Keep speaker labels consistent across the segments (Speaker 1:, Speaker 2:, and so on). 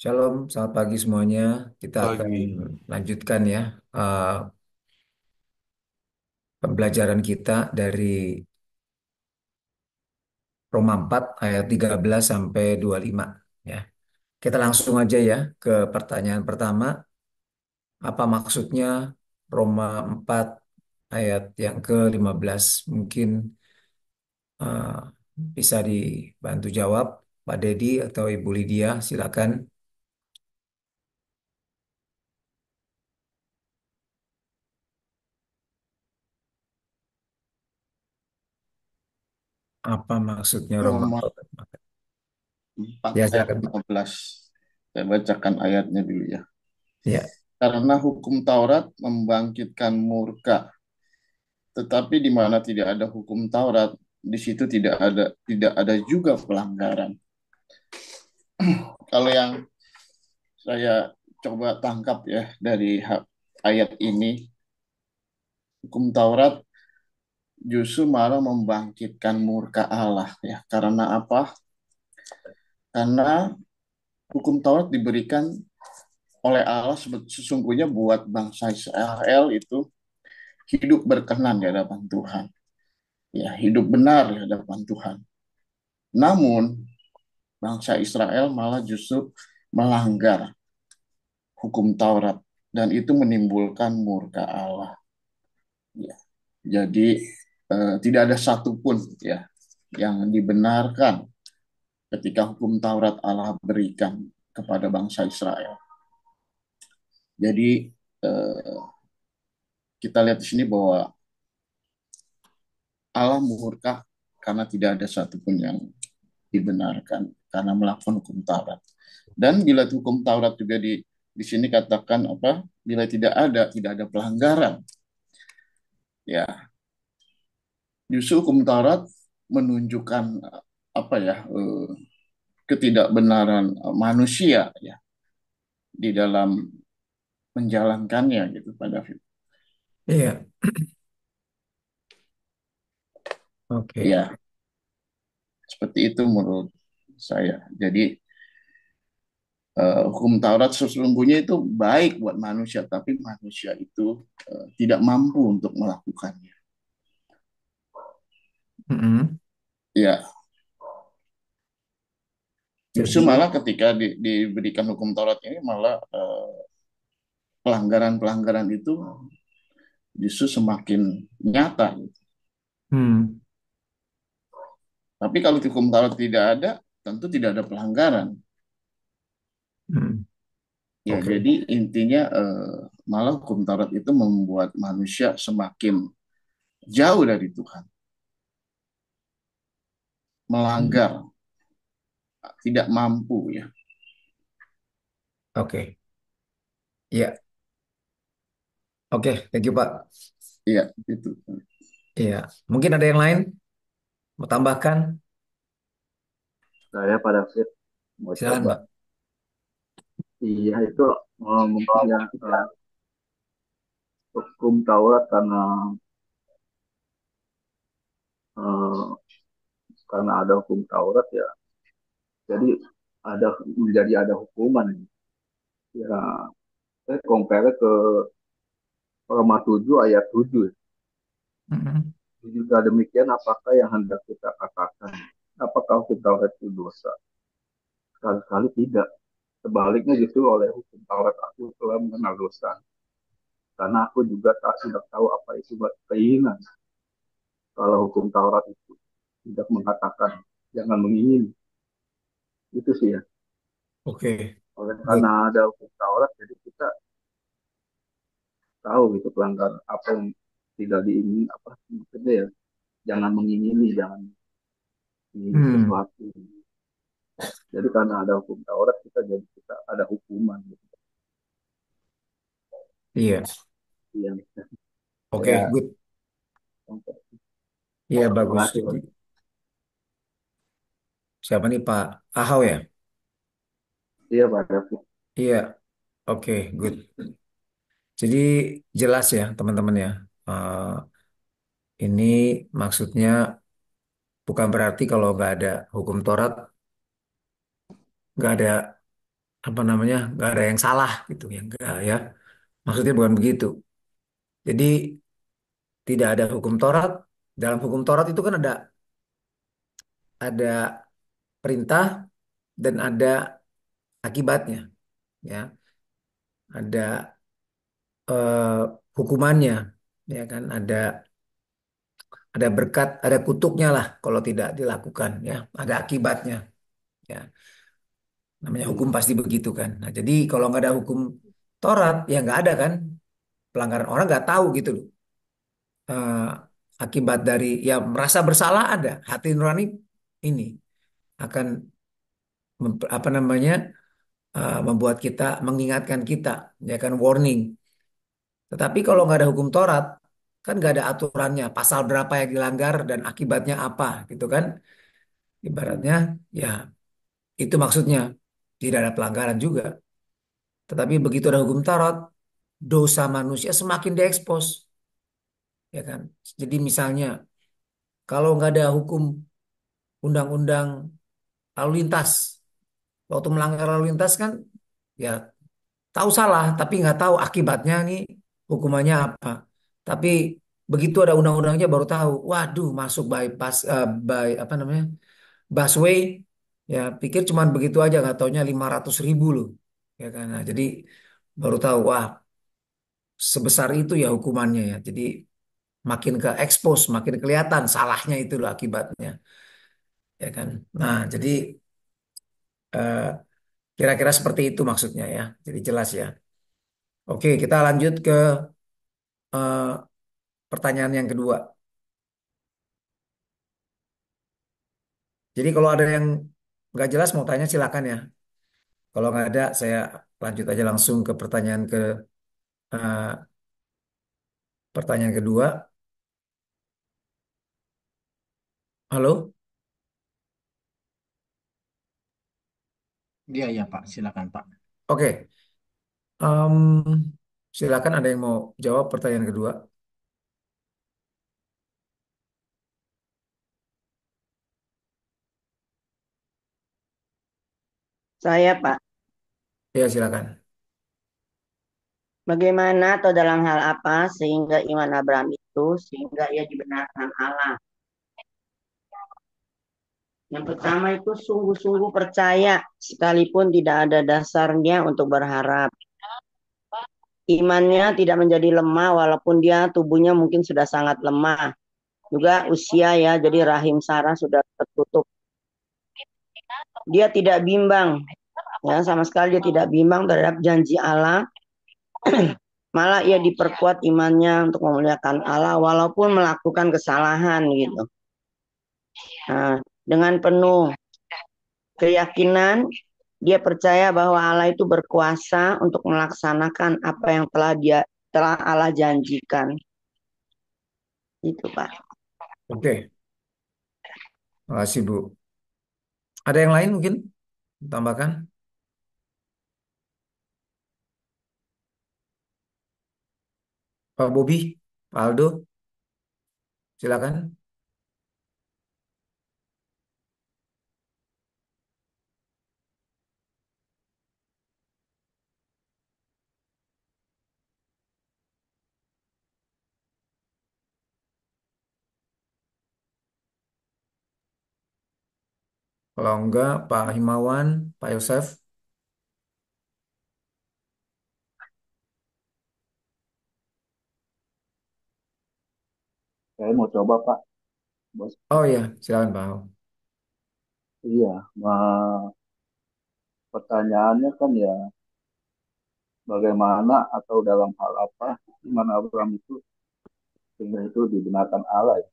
Speaker 1: Shalom, selamat pagi semuanya. Kita akan
Speaker 2: Pagi.
Speaker 1: lanjutkan ya eh, pembelajaran kita dari Roma 4 ayat 13 sampai 25 ya. Kita langsung aja ya ke pertanyaan pertama. Apa maksudnya Roma 4 ayat yang ke-15? Mungkin eh, bisa dibantu jawab Pak Dedi atau Ibu Lydia, silakan. Apa maksudnya Roma
Speaker 2: Roma
Speaker 1: 4?
Speaker 2: 4
Speaker 1: Ya,
Speaker 2: ayat
Speaker 1: silakan Pak.
Speaker 2: 15. Saya bacakan ayatnya dulu ya.
Speaker 1: Ya.
Speaker 2: Karena hukum Taurat membangkitkan murka, tetapi di mana tidak ada hukum Taurat, di situ tidak ada juga pelanggaran. Kalau yang saya coba tangkap ya dari ayat ini, hukum Taurat justru malah membangkitkan murka Allah ya. Karena apa? Karena hukum Taurat diberikan oleh Allah sesungguhnya buat bangsa Israel itu hidup berkenan di hadapan Tuhan. Ya, hidup benar di hadapan Tuhan. Namun, bangsa Israel malah justru melanggar hukum Taurat dan itu menimbulkan murka Allah. Ya, jadi tidak ada satupun ya yang dibenarkan ketika hukum Taurat Allah berikan kepada bangsa Israel. Jadi eh, kita lihat di sini bahwa Allah murka karena tidak ada satupun yang dibenarkan karena melakukan hukum Taurat. Dan bila hukum Taurat juga di sini katakan apa? Bila tidak ada pelanggaran. Ya, justru hukum Taurat menunjukkan apa ya? Ketidakbenaran manusia ya di dalam menjalankannya gitu pada
Speaker 1: Iya, oke.
Speaker 2: ya seperti itu menurut saya. Jadi hukum Taurat sesungguhnya itu baik buat manusia, tapi manusia itu tidak mampu untuk melakukannya.
Speaker 1: Mm-mm.
Speaker 2: Ya, justru
Speaker 1: Jadi,
Speaker 2: malah ketika diberikan hukum Taurat ini malah pelanggaran-pelanggaran itu justru semakin nyata.
Speaker 1: hmm,
Speaker 2: Tapi kalau hukum Taurat tidak ada, tentu tidak ada pelanggaran.
Speaker 1: hmm,
Speaker 2: Ya,
Speaker 1: oke.
Speaker 2: jadi intinya malah hukum Taurat itu membuat manusia semakin jauh dari Tuhan,
Speaker 1: Hmm,
Speaker 2: melanggar, tidak mampu ya.
Speaker 1: oke. Iya, oke. Thank you, Pak.
Speaker 2: Iya, itu.
Speaker 1: Iya. Mungkin ada yang lain mau tambahkan?
Speaker 2: Saya pada fit mau
Speaker 1: Silakan,
Speaker 2: coba.
Speaker 1: Pak.
Speaker 2: Iya itu mungkin ya hukum Taurat eh, karena ada hukum Taurat ya jadi ada hukuman ya saya compare ke Roma 7 ayat 7.
Speaker 1: Mm-mm.
Speaker 2: Jika demikian apakah yang hendak kita katakan, apakah hukum Taurat itu dosa? Sekali-kali tidak. Sebaliknya justru oleh hukum Taurat aku telah mengenal dosa, karena aku juga tak sudah tahu apa itu keinginan. Kalau hukum Taurat itu tidak mengatakan jangan mengingini, itu sih ya.
Speaker 1: Oke,
Speaker 2: Oleh
Speaker 1: good.
Speaker 2: karena ada hukum Taurat jadi kita tahu gitu pelanggaran apa yang tidak diingini, apa maksudnya ya, jangan mengingini, jangan ingin
Speaker 1: Hmm,
Speaker 2: sesuatu. Jadi karena ada hukum Taurat kita ada hukuman gitu.
Speaker 1: iya.
Speaker 2: Yang
Speaker 1: Oke,
Speaker 2: saya
Speaker 1: good. Iya,
Speaker 2: terima
Speaker 1: bagus.
Speaker 2: kasih
Speaker 1: Jadi,
Speaker 2: Pak.
Speaker 1: siapa nih, Pak Ahau ya?
Speaker 2: Iya Pak David.
Speaker 1: Iya, oke, good. Jadi, jelas ya, teman-teman ya. Ini maksudnya bukan berarti kalau nggak ada hukum Taurat, nggak ada apa namanya, nggak ada yang salah gitu ya, enggak ya. Maksudnya bukan begitu. Jadi tidak ada hukum Taurat. Dalam hukum Taurat itu kan ada perintah dan ada akibatnya, ya. Ada eh, hukumannya, ya kan. Ada berkat, ada kutuknya lah kalau tidak dilakukan, ya. Ada akibatnya, ya. Namanya hukum pasti begitu kan. Nah, jadi kalau nggak ada hukum Taurat, ya nggak ada kan pelanggaran, orang nggak tahu gitu loh. Eh, Akibat dari ya merasa bersalah ada, hati nurani ini akan apa namanya, membuat kita, mengingatkan kita, ya kan, warning. Tetapi kalau nggak ada hukum Taurat, kan nggak ada aturannya, pasal berapa yang dilanggar dan akibatnya apa, gitu kan? Ibaratnya, ya itu maksudnya tidak ada pelanggaran juga. Tetapi begitu ada hukum Taurat, dosa manusia semakin diekspos, ya kan? Jadi misalnya, kalau nggak ada hukum undang-undang lalu lintas, waktu melanggar lalu lintas kan, ya tahu salah, tapi nggak tahu akibatnya nih, hukumannya apa. Tapi begitu ada undang-undangnya baru tahu, waduh, masuk bypass, by apa namanya, busway, ya pikir cuman begitu aja, nggak taunya 500.000 loh, ya kan. Nah, jadi baru tahu, wah, sebesar itu ya hukumannya ya. Jadi makin ke expose, makin kelihatan salahnya itu loh akibatnya, ya kan. Nah, jadi eh, kira-kira seperti itu maksudnya ya. Jadi jelas ya. Oke, kita lanjut ke eh, pertanyaan yang kedua. Jadi kalau ada yang nggak jelas mau tanya silakan ya. Kalau nggak ada, saya lanjut aja langsung ke eh, pertanyaan kedua. Halo?
Speaker 3: Iya, iya Pak, silakan Pak.
Speaker 1: Oke. Silakan, ada yang mau jawab pertanyaan kedua?
Speaker 4: Saya, Pak,
Speaker 1: Ya, silakan.
Speaker 4: bagaimana atau dalam hal apa sehingga iman Abraham itu sehingga ia dibenarkan Allah? Yang pertama itu sungguh-sungguh percaya sekalipun tidak ada dasarnya untuk berharap. Imannya tidak menjadi lemah walaupun dia tubuhnya mungkin sudah sangat lemah. Juga usia ya, jadi rahim Sarah sudah tertutup. Dia tidak bimbang, ya sama sekali dia tidak bimbang terhadap janji Allah. Malah ia diperkuat imannya untuk memuliakan Allah walaupun melakukan kesalahan gitu. Nah, dengan penuh keyakinan dia percaya bahwa Allah itu berkuasa untuk melaksanakan apa yang telah Allah janjikan. Itu Pak.
Speaker 1: Oke, terima kasih Bu. Ada yang lain mungkin tambahkan? Pak Bobi, Pak Aldo, silakan. Kalau enggak, Pak Himawan, Pak Yosef.
Speaker 3: Saya mau coba Pak, Bos.
Speaker 1: Oh iya, silakan Pak.
Speaker 3: Iya, pertanyaannya kan ya bagaimana atau dalam hal apa iman Abraham itu sehingga itu dibenarkan Allah ya.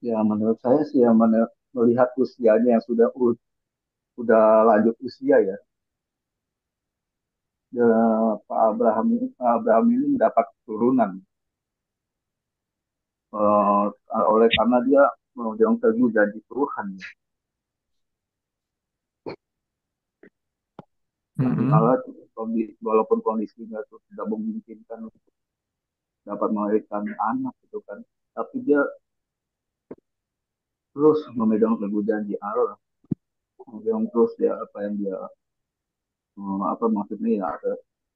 Speaker 3: Ya menurut saya sih yang melihat usianya yang sudah lanjut usia ya. Ya, Pak Abraham ini mendapat keturunan eh, oleh karena dia memegang teguh janji Tuhan. Janji
Speaker 1: Mm-mm.
Speaker 3: Allah walaupun kondisinya itu tidak memungkinkan untuk dapat melahirkan anak gitu kan, tapi dia terus memegang teguh janji Allah, memegang terus ya apa yang dia apa maksudnya ya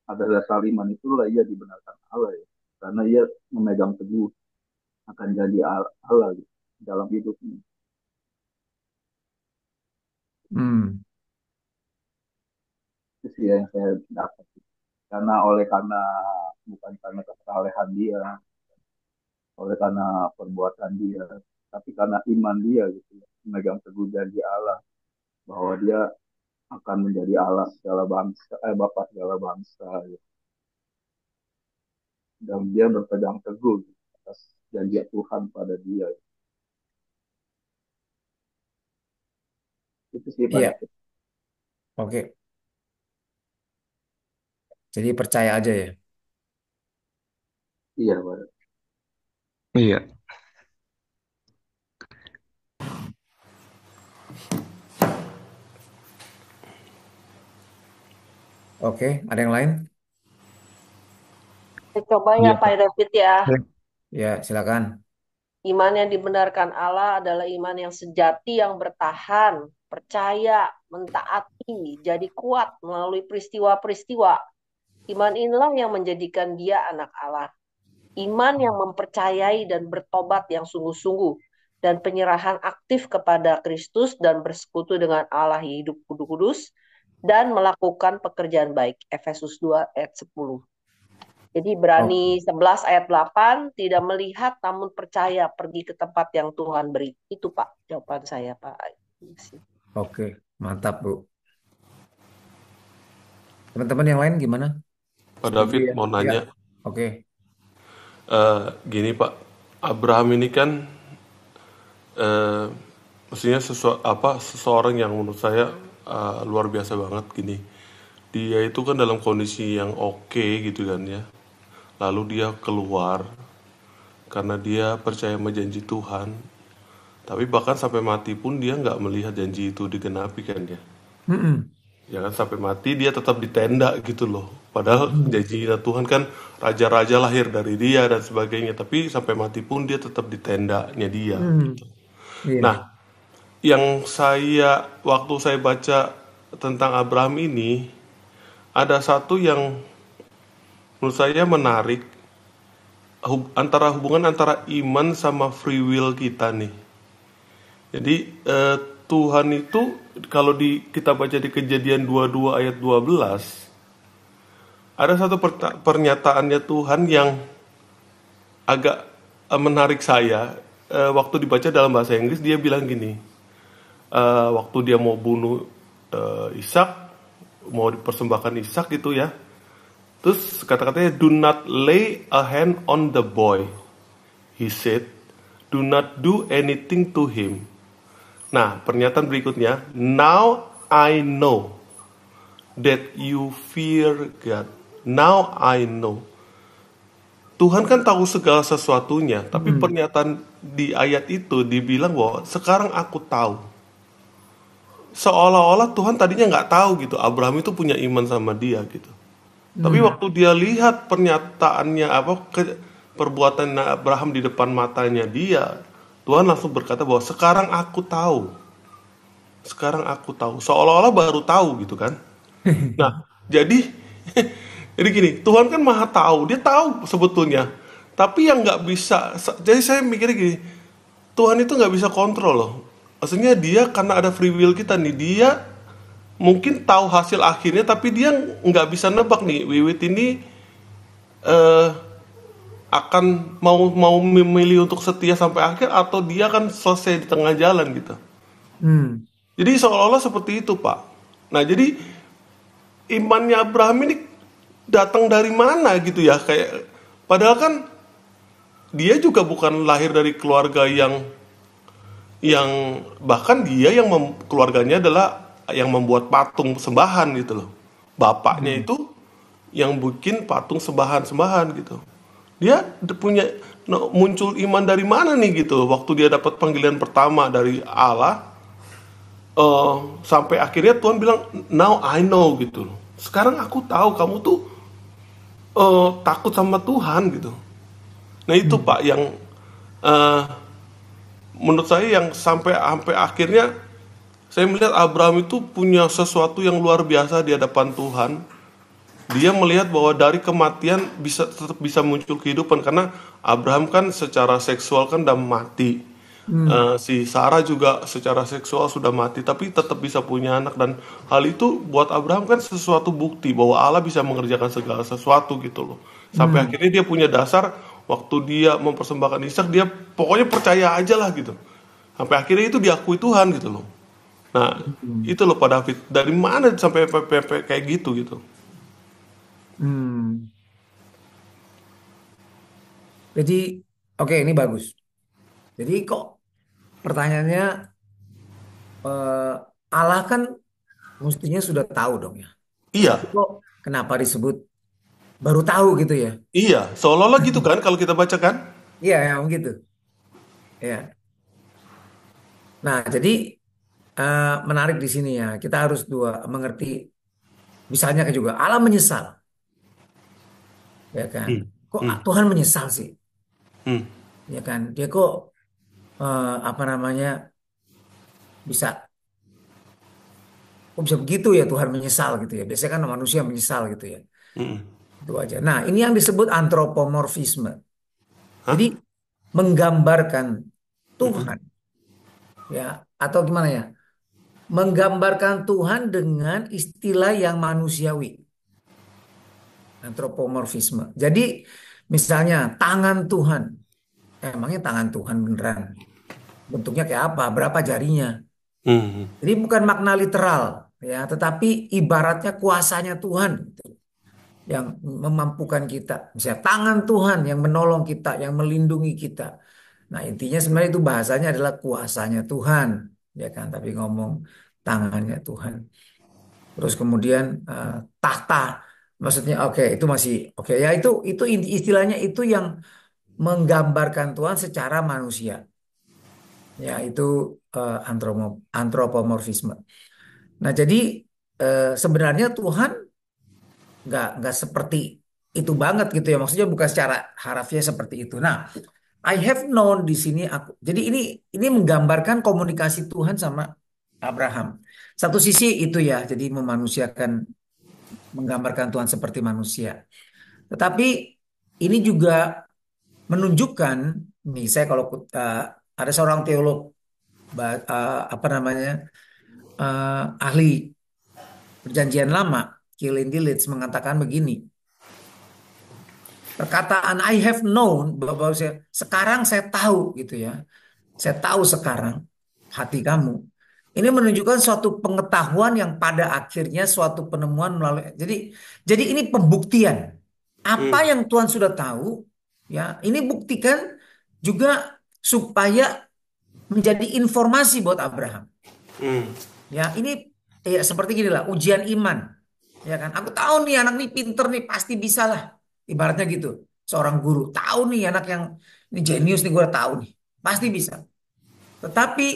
Speaker 3: ada dasar iman itulah ia dibenarkan Allah ya, karena ia memegang teguh akan jadi Allah gitu, dalam hidupnya.
Speaker 1: Hmm.
Speaker 3: Itu sih yang saya dapat, karena bukan karena kesalehan dia, oleh karena perbuatan dia, tapi karena iman dia gitu ya, memegang teguh janji Allah bahwa dia akan menjadi Allah segala bangsa, Bapak segala bangsa gitu. Dan dia berpegang teguh gitu, atas janji Tuhan pada dia. Itu sih Pak
Speaker 1: Iya,
Speaker 3: David.
Speaker 1: oke. Jadi percaya aja ya.
Speaker 3: Iya Pak David.
Speaker 5: Iya.
Speaker 1: Oke, ada yang lain?
Speaker 6: Coba ya
Speaker 5: Iya,
Speaker 6: Pak
Speaker 5: Pak.
Speaker 6: David ya.
Speaker 1: Ya, silakan.
Speaker 6: Iman yang dibenarkan Allah adalah iman yang sejati, yang bertahan, percaya, mentaati, jadi kuat melalui peristiwa-peristiwa. Iman inilah yang menjadikan dia anak Allah. Iman yang mempercayai dan bertobat yang sungguh-sungguh. Dan penyerahan aktif kepada Kristus dan bersekutu dengan Allah yang hidup kudus dan melakukan pekerjaan baik. Efesus 2 ayat 10. Jadi berani 11 ayat 8, tidak melihat namun percaya pergi ke tempat yang Tuhan beri. Itu Pak jawaban saya Pak.
Speaker 1: Oke, mantap Bu. Teman-teman yang lain gimana?
Speaker 7: Pak
Speaker 1: Setuju
Speaker 7: David
Speaker 1: ya?
Speaker 7: mau
Speaker 1: Ya,
Speaker 7: nanya,
Speaker 1: oke.
Speaker 7: gini Pak, Abraham ini kan eh, mestinya seseorang yang menurut saya luar biasa banget gini. Dia itu kan dalam kondisi yang oke gitu kan ya. Lalu dia keluar karena dia percaya sama janji Tuhan. Tapi bahkan sampai mati pun dia nggak melihat janji itu digenapi kan ya.
Speaker 1: Mm-mm.
Speaker 7: Ya kan sampai mati dia tetap di tenda gitu loh. Padahal janji Tuhan kan raja-raja lahir dari dia dan sebagainya. Tapi sampai mati pun dia tetap di tendanya dia.
Speaker 1: Hmm, iya.
Speaker 7: Nah, yang waktu saya baca tentang Abraham ini, ada satu yang menurut saya menarik, hubungan antara iman sama free will kita nih. Jadi Tuhan itu kalau kita baca di Kejadian 22 ayat 12, ada satu pernyataannya Tuhan yang agak menarik saya. Waktu dibaca dalam bahasa Inggris dia bilang gini, waktu dia mau bunuh Ishak, mau dipersembahkan Ishak gitu ya. Terus kata-katanya, do not lay a hand on the boy. He said, do not do anything to him. Nah, pernyataan berikutnya, now I know that you fear God. Now I know. Tuhan kan tahu segala sesuatunya, tapi pernyataan di ayat itu dibilang bahwa sekarang aku tahu. Seolah-olah Tuhan tadinya nggak tahu gitu, Abraham itu punya iman sama dia gitu. Tapi waktu dia lihat pernyataannya perbuatan Abraham di depan matanya dia, Tuhan langsung berkata bahwa sekarang aku tahu. Sekarang aku tahu. Seolah-olah baru tahu gitu kan. Nah, jadi gini, Tuhan kan maha tahu. Dia tahu sebetulnya. Tapi yang nggak bisa, jadi saya mikirnya gini, Tuhan itu nggak bisa kontrol loh. Maksudnya dia karena ada free will kita nih, dia mungkin tahu hasil akhirnya, tapi dia nggak bisa nebak nih, Wiwit ini akan mau memilih untuk setia sampai akhir atau dia akan selesai di tengah jalan gitu. Jadi seolah-olah seperti itu Pak. Nah jadi imannya Abraham ini datang dari mana gitu ya, kayak padahal kan dia juga bukan lahir dari keluarga yang bahkan dia yang keluarganya adalah yang membuat patung sembahan gitu loh. Bapaknya itu yang bikin patung sembahan gitu. Dia punya muncul iman dari mana nih gitu. Waktu dia dapat panggilan pertama dari Allah, sampai akhirnya Tuhan bilang, now I know gitu. Sekarang aku tahu kamu tuh takut sama Tuhan gitu. Nah itu Pak yang menurut saya yang sampai akhirnya Saya melihat Abraham itu punya sesuatu yang luar biasa di hadapan Tuhan. Dia melihat bahwa dari kematian tetap bisa muncul kehidupan, karena Abraham kan secara seksual kan udah mati. Si Sarah juga secara seksual sudah mati, tapi tetap bisa punya anak, dan hal itu buat Abraham kan sesuatu bukti bahwa Allah bisa mengerjakan segala sesuatu gitu loh. Sampai
Speaker 1: Hmm.
Speaker 7: akhirnya dia punya dasar waktu dia mempersembahkan Ishak, dia pokoknya percaya aja lah gitu. Sampai akhirnya itu diakui Tuhan gitu loh. Nah,
Speaker 1: Hmm.
Speaker 7: itu loh Pak David, dari mana sampai kayak gitu gitu.
Speaker 1: Hmm. Jadi, oke, ini bagus. Jadi kok pertanyaannya, eh, Allah kan mestinya sudah tahu dong ya. Tapi
Speaker 7: Iya,
Speaker 1: kok kenapa disebut baru tahu gitu ya?
Speaker 7: iya, seolah-olah gitu kan kalau kita baca kan.
Speaker 1: Iya, ya begitu. Ya. Nah, jadi menarik di sini ya. Kita harus dua mengerti. Misalnya kan juga Allah menyesal, ya kan?
Speaker 7: Hmm,
Speaker 1: Kok
Speaker 7: hmm,
Speaker 1: Tuhan menyesal sih,
Speaker 7: hmm,
Speaker 1: ya kan? Dia kok apa namanya bisa, kok bisa begitu ya Tuhan menyesal gitu ya? Biasanya kan manusia menyesal gitu ya.
Speaker 7: hmm.
Speaker 1: Itu aja. Nah, ini yang disebut antropomorfisme.
Speaker 7: Hah?
Speaker 1: Jadi menggambarkan
Speaker 7: Hmm,
Speaker 1: Tuhan, ya, atau gimana ya? Menggambarkan Tuhan dengan istilah yang manusiawi, antropomorfisme. Jadi misalnya tangan Tuhan, emangnya tangan Tuhan beneran bentuknya kayak apa? Berapa jarinya?
Speaker 7: hmm,
Speaker 1: Jadi bukan makna literal, ya, tetapi ibaratnya kuasanya Tuhan gitu, yang memampukan kita. Misalnya tangan Tuhan yang menolong kita, yang melindungi kita. Nah, intinya sebenarnya itu bahasanya adalah kuasanya Tuhan, ya kan? Tapi ngomong tangannya Tuhan. Terus kemudian tahta, maksudnya oke, itu masih oke ya, itu istilahnya itu yang menggambarkan Tuhan secara manusia. Ya, itu antropomorfisme. Nah, jadi sebenarnya Tuhan nggak seperti itu banget gitu ya. Maksudnya bukan secara harafiah seperti itu. Nah, I have known di sini aku. Jadi ini menggambarkan komunikasi Tuhan sama Abraham. Satu sisi itu ya, jadi memanusiakan, menggambarkan Tuhan seperti manusia. Tetapi ini juga menunjukkan, nih saya kalau ada seorang teolog, apa namanya, ahli Perjanjian Lama, Keelan Gilletz mengatakan begini, perkataan I have known, bahwa sekarang saya tahu gitu ya, saya tahu sekarang hati kamu. Ini menunjukkan suatu pengetahuan yang pada akhirnya suatu penemuan melalui. Jadi ini pembuktian apa
Speaker 7: hmm,
Speaker 1: yang Tuhan sudah tahu, ya. Ini buktikan juga supaya menjadi informasi buat Abraham.
Speaker 7: hmm,
Speaker 1: Ya, ini ya seperti gini lah, ujian iman. Ya kan? Aku tahu nih anak nih pinter nih, pasti bisa lah. Ibaratnya gitu. Seorang guru tahu nih anak yang ini jenius nih, gue tahu nih. Pasti bisa. Tetapi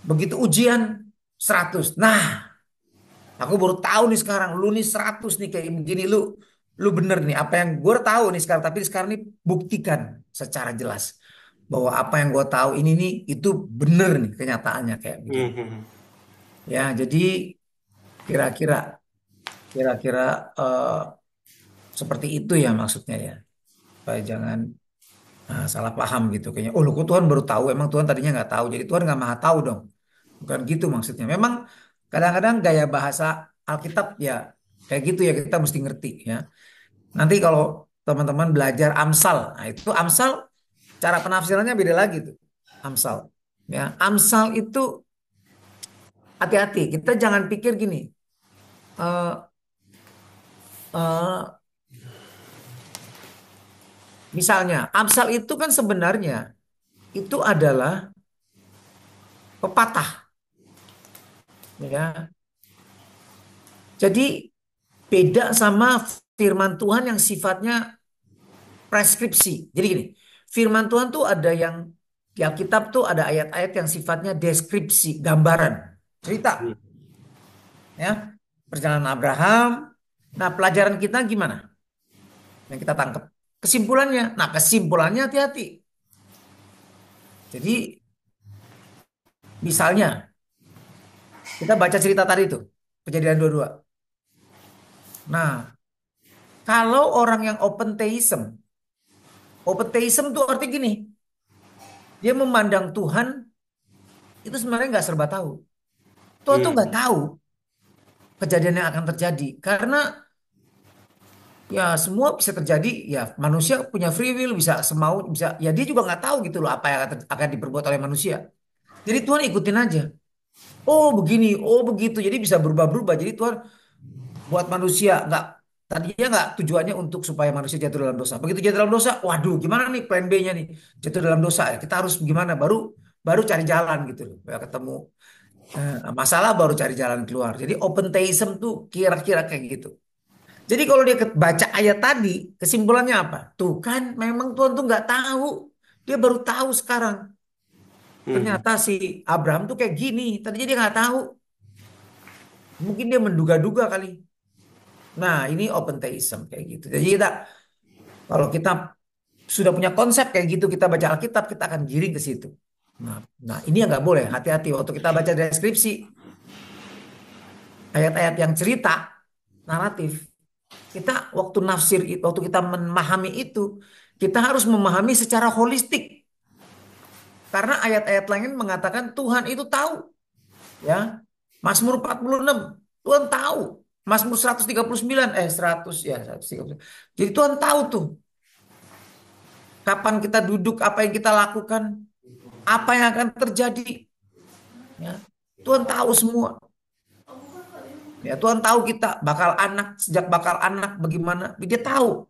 Speaker 1: begitu ujian 100. Nah, aku baru tahu nih sekarang lu nih 100 nih kayak begini, lu bener nih apa yang gue tahu nih sekarang, tapi sekarang nih buktikan secara jelas bahwa apa yang gue tahu ini nih itu bener nih kenyataannya kayak
Speaker 7: hmm,
Speaker 1: begini.
Speaker 7: hmm.
Speaker 1: Ya, jadi kira-kira kira-kira eh, seperti itu ya maksudnya ya. Supaya jangan salah paham gitu kayaknya. Oh, lu kok Tuhan baru tahu? Emang Tuhan tadinya nggak tahu. Jadi Tuhan nggak maha tahu dong. Bukan gitu maksudnya. Memang kadang-kadang gaya bahasa Alkitab ya kayak gitu ya, kita mesti ngerti ya. Nanti kalau teman-teman belajar Amsal, nah itu Amsal cara penafsirannya beda lagi tuh. Amsal. Ya, Amsal itu hati-hati. Kita jangan pikir gini. eh eh, Misalnya, Amsal itu kan sebenarnya itu adalah pepatah, ya. Jadi beda sama firman Tuhan yang sifatnya preskripsi. Jadi gini, firman Tuhan tuh ada yang di Alkitab tuh ada ayat-ayat yang sifatnya deskripsi, gambaran, cerita, ya. Perjalanan Abraham. Nah, pelajaran kita gimana? Yang kita tangkap kesimpulannya. Nah, kesimpulannya hati-hati. Jadi misalnya Kita baca cerita tadi itu, Kejadian 22. Nah, kalau orang yang open theism tuh arti gini, dia memandang Tuhan itu sebenarnya nggak serba tahu. Tuhan tuh nggak
Speaker 7: Hmm.
Speaker 1: tahu kejadian yang akan terjadi karena ya semua bisa terjadi. Ya manusia punya free will, bisa semau, bisa ya dia juga nggak tahu gitu loh apa yang akan diperbuat oleh manusia. Jadi Tuhan ikutin aja. Oh begini, oh begitu. Jadi bisa berubah-berubah. Jadi Tuhan buat manusia nggak, tadinya nggak tujuannya untuk supaya manusia jatuh dalam dosa. Begitu jatuh dalam dosa, waduh gimana nih plan B-nya nih, jatuh dalam dosa ya kita harus gimana, baru baru cari jalan gitu loh ya ketemu masalah baru cari jalan keluar. Jadi open theism tuh kira-kira kayak gitu. Jadi kalau dia baca ayat tadi kesimpulannya apa, tuh kan memang Tuhan tuh nggak tahu, dia baru tahu sekarang
Speaker 7: Hmm.
Speaker 1: ternyata si Abraham tuh kayak gini, tadinya dia nggak tahu, mungkin dia menduga-duga kali. Nah, ini open theism kayak gitu. Jadi kita, kalau kita sudah punya konsep kayak gitu, kita baca Alkitab, kita akan giring ke situ. Nah, nah ini yang nggak boleh. Hati-hati waktu kita baca deskripsi, ayat-ayat yang cerita, naratif. Kita waktu nafsir, waktu kita memahami itu, kita harus memahami secara holistik. Karena ayat-ayat lain mengatakan Tuhan itu tahu. Ya, Mazmur 46, Tuhan tahu. Mazmur 139, 100 ya 139. Jadi Tuhan tahu tuh kapan kita duduk, apa yang kita lakukan, apa yang akan terjadi. Ya, Tuhan tahu semua. Ya, Tuhan tahu kita bakal anak, sejak bakal anak bagaimana, dia tahu.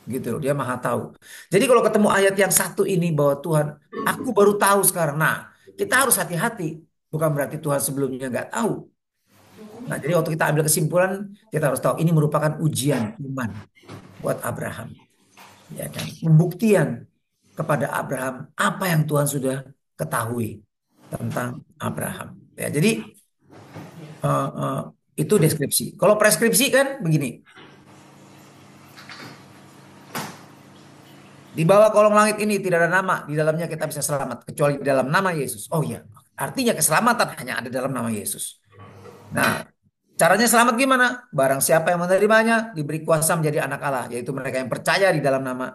Speaker 1: Gitu loh, dia maha tahu. Jadi kalau ketemu ayat yang satu ini bahwa Tuhan, aku baru tahu sekarang. Nah, kita harus hati-hati. Bukan berarti Tuhan sebelumnya nggak tahu. Nah, jadi waktu kita ambil kesimpulan, kita harus tahu ini merupakan ujian iman buat Abraham. Ya kan? Pembuktian kepada Abraham apa yang Tuhan sudah ketahui tentang Abraham. Ya, jadi eh, eh, itu deskripsi. Kalau preskripsi kan begini, di bawah kolong langit ini tidak ada nama di dalamnya kita bisa selamat kecuali di dalam nama Yesus. Oh iya, artinya keselamatan hanya ada dalam nama Yesus. Nah, caranya selamat gimana? Barang siapa yang menerimanya diberi kuasa menjadi anak Allah, yaitu mereka yang percaya di dalam nama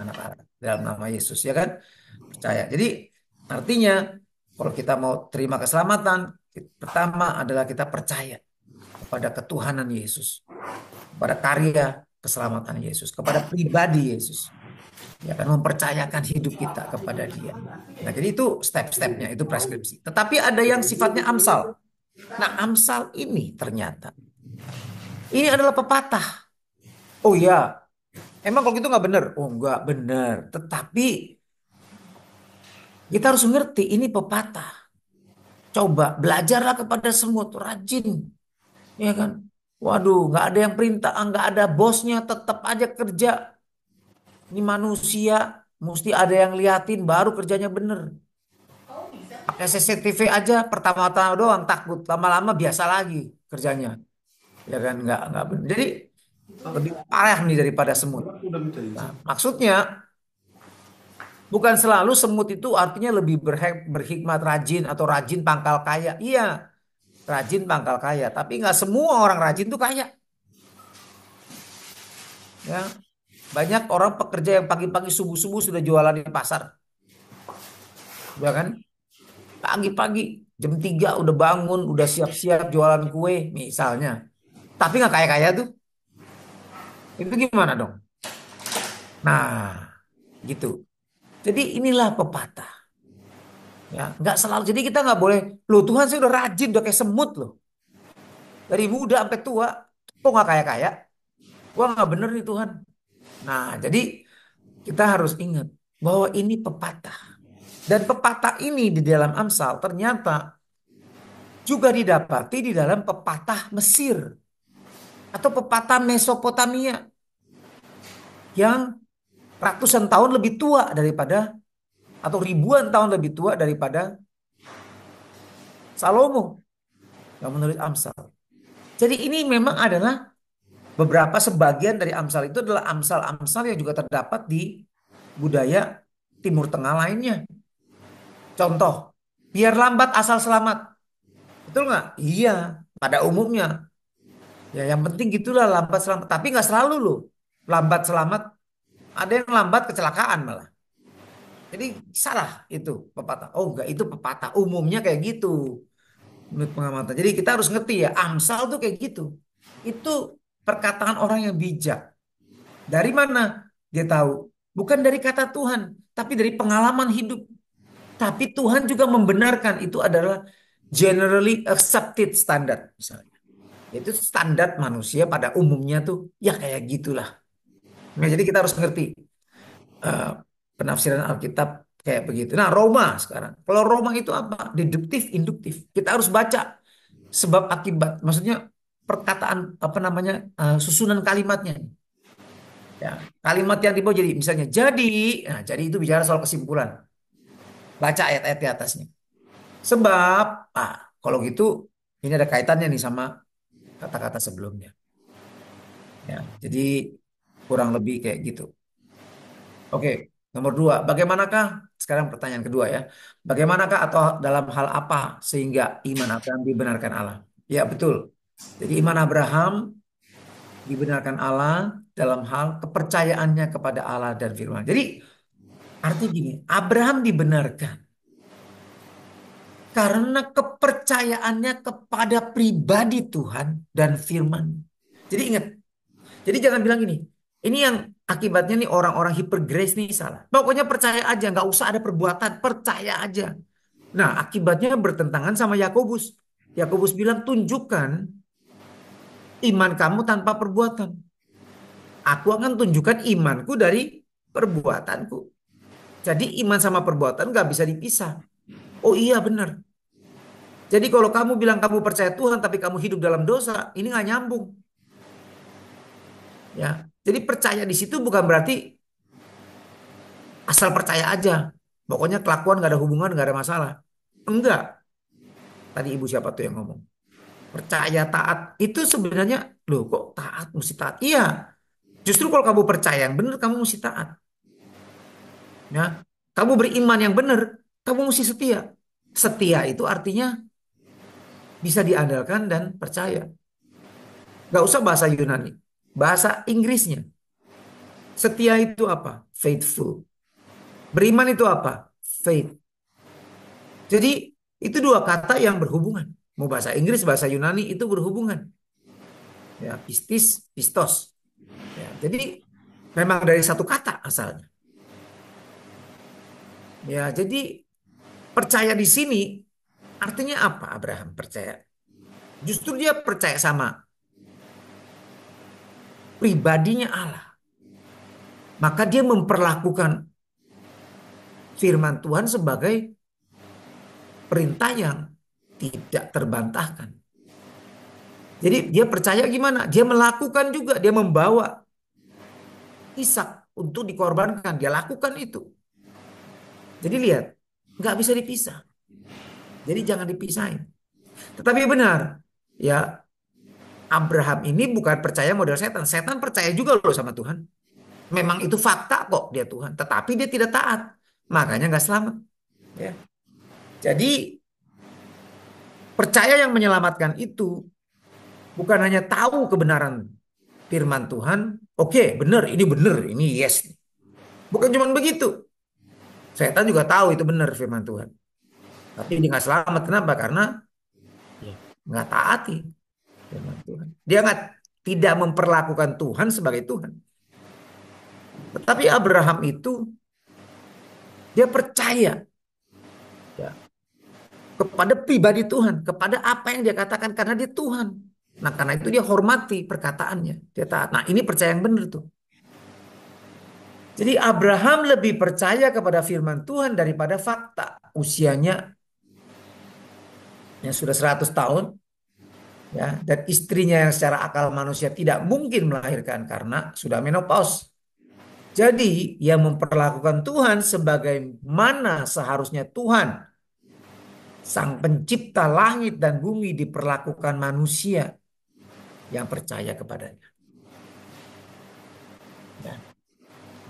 Speaker 1: anak Allah, dalam nama Yesus, ya kan? Percaya. Jadi artinya kalau kita mau terima keselamatan, pertama adalah kita percaya kepada ketuhanan Yesus, kepada karya keselamatan Yesus, kepada pribadi Yesus. Ya kan mempercayakan hidup kita kepada Dia. Nah, jadi itu step-stepnya, itu preskripsi. Tetapi ada yang sifatnya amsal. Nah, amsal ini ternyata ini adalah pepatah. Oh ya, emang kalau gitu nggak benar? Oh nggak benar. Tetapi kita harus mengerti ini pepatah. Coba belajarlah kepada semut, rajin, ya kan? Waduh, nggak ada yang perintah, nggak ada bosnya, tetap aja kerja. Ini manusia, mesti ada yang liatin, baru kerjanya bener. Pakai CCTV aja, pertama-tama doang takut, lama-lama biasa lagi kerjanya, ya kan? Nggak bener. Jadi lebih parah nih daripada semut. Nah, maksudnya bukan selalu semut itu artinya lebih berhikmat, rajin atau rajin pangkal kaya. Iya, rajin pangkal kaya. Tapi nggak semua orang rajin tuh kaya. Ya, banyak orang pekerja yang pagi-pagi subuh-subuh sudah jualan di pasar, ya kan? Pagi-pagi jam 3 udah bangun, udah siap-siap jualan kue misalnya. Tapi nggak kaya-kaya tuh. Itu gimana dong? Nah, gitu. Jadi inilah pepatah. Ya, nggak selalu. Jadi kita nggak boleh. Loh Tuhan saya udah rajin, udah kayak semut loh. Dari muda sampai tua, kok nggak kaya-kaya? Wah nggak bener nih Tuhan. Nah, jadi kita harus ingat bahwa ini pepatah. Dan pepatah ini di dalam Amsal ternyata juga didapati di dalam pepatah Mesir atau pepatah Mesopotamia yang ratusan tahun lebih tua daripada atau ribuan tahun lebih tua daripada Salomo yang menulis Amsal. Jadi ini memang adalah beberapa sebagian dari Amsal itu adalah Amsal-Amsal yang juga terdapat di budaya Timur Tengah lainnya. Contoh, biar lambat asal selamat. Itu Betul nggak? Iya, pada umumnya. Ya, yang penting gitulah lambat selamat. Tapi nggak selalu loh. Lambat selamat, ada yang lambat kecelakaan malah. Jadi salah itu pepatah. Oh enggak, itu pepatah. Umumnya kayak gitu. Menurut pengamatan. Jadi kita harus ngerti ya, Amsal tuh kayak gitu. Itu perkataan orang yang bijak. Dari mana dia tahu? Bukan dari kata Tuhan, tapi dari pengalaman hidup. Tapi Tuhan juga membenarkan itu adalah generally accepted standard misalnya. Itu standar manusia pada umumnya tuh ya kayak gitulah. Nah, jadi kita harus ngerti eh, penafsiran Alkitab kayak begitu. Nah, Roma sekarang. Kalau Roma itu apa? Deduktif, induktif. Kita harus baca sebab akibat. Maksudnya perkataan apa namanya susunan kalimatnya. Ya, kalimat yang dibawa jadi misalnya jadi, nah jadi itu bicara soal kesimpulan. Baca ayat-ayat di atasnya. Sebab, kalau gitu ini ada kaitannya nih sama kata-kata sebelumnya. Ya, jadi kurang lebih kayak gitu. Oke, nomor dua, bagaimanakah? Sekarang pertanyaan kedua ya. Bagaimanakah atau dalam hal apa sehingga iman Abraham dibenarkan Allah? Ya betul. Jadi iman Abraham dibenarkan Allah dalam hal kepercayaannya kepada Allah dan firman. Jadi arti gini, Abraham dibenarkan karena kepercayaannya kepada pribadi Tuhan dan firman. Jadi ingat, jadi jangan bilang gini, ini yang akibatnya nih orang-orang hypergrace nih salah. Pokoknya percaya aja, nggak usah ada perbuatan, percaya aja. Nah, akibatnya bertentangan sama Yakobus. Yakobus bilang tunjukkan iman kamu tanpa perbuatan. Aku akan tunjukkan imanku dari perbuatanku. Jadi iman sama perbuatan nggak bisa dipisah. Oh iya benar. Jadi kalau kamu bilang kamu percaya Tuhan tapi kamu hidup dalam dosa, ini nggak nyambung. Ya, jadi percaya di situ bukan berarti asal percaya aja. Pokoknya kelakuan gak ada hubungan, gak ada masalah. Enggak. Tadi ibu siapa tuh yang ngomong? Percaya taat itu sebenarnya, loh kok taat, mesti taat. Iya. Justru kalau kamu percaya yang benar, kamu mesti taat. Ya. Kamu beriman yang benar, kamu mesti setia. Setia itu artinya bisa diandalkan dan percaya. Gak usah bahasa Yunani. Bahasa Inggrisnya. Setia itu apa? Faithful. Beriman itu apa? Faith. Jadi itu dua kata yang berhubungan. Mau bahasa Inggris, bahasa Yunani itu berhubungan. Ya, pistis, pistos. Ya, jadi memang dari satu kata asalnya. Ya, jadi percaya di sini artinya apa? Abraham percaya. Justru dia percaya sama pribadinya Allah. Maka dia memperlakukan firman Tuhan sebagai perintah yang tidak terbantahkan. Jadi dia percaya gimana? Dia melakukan juga, dia membawa Ishak untuk dikorbankan. Dia lakukan itu. Jadi lihat, nggak bisa dipisah. Jadi jangan dipisahin. Tetapi benar, ya Abraham ini bukan percaya model setan. Setan percaya juga loh sama Tuhan. Memang itu fakta kok dia Tuhan. Tetapi dia tidak taat. Makanya nggak selamat. Ya. Jadi percaya yang menyelamatkan itu bukan hanya tahu kebenaran firman Tuhan. Oke, benar, ini yes. Bukan cuma begitu. Setan juga tahu itu benar firman Tuhan. Tapi dia nggak selamat. Kenapa? Karena nggak taati firman Tuhan. Dia tidak memperlakukan Tuhan sebagai Tuhan. Tetapi Abraham itu dia percaya ya, kepada pribadi Tuhan, kepada apa yang dia katakan karena dia Tuhan. Nah, karena itu dia hormati perkataannya. Dia taat. Nah, ini percaya yang benar tuh. Jadi Abraham lebih percaya kepada firman Tuhan daripada fakta. Usianya yang sudah 100 tahun ya, dan istrinya yang secara akal manusia tidak mungkin melahirkan karena sudah menopause. Jadi ia memperlakukan Tuhan sebagaimana seharusnya Tuhan Sang Pencipta langit dan bumi diperlakukan manusia yang percaya kepadanya. Ya.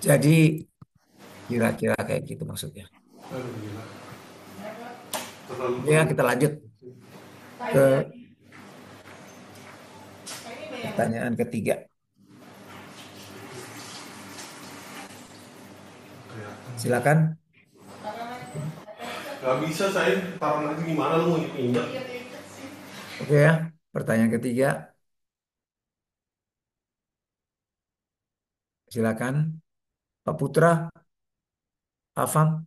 Speaker 1: Jadi kira-kira kayak gitu maksudnya. Ya kita lanjut. ke pertanyaan ketiga. Silakan.
Speaker 7: Gak bisa saya taruh nanti gimana lu mau injak.
Speaker 1: Oke ya, pertanyaan ketiga. Silakan. Pak Putra, Afam,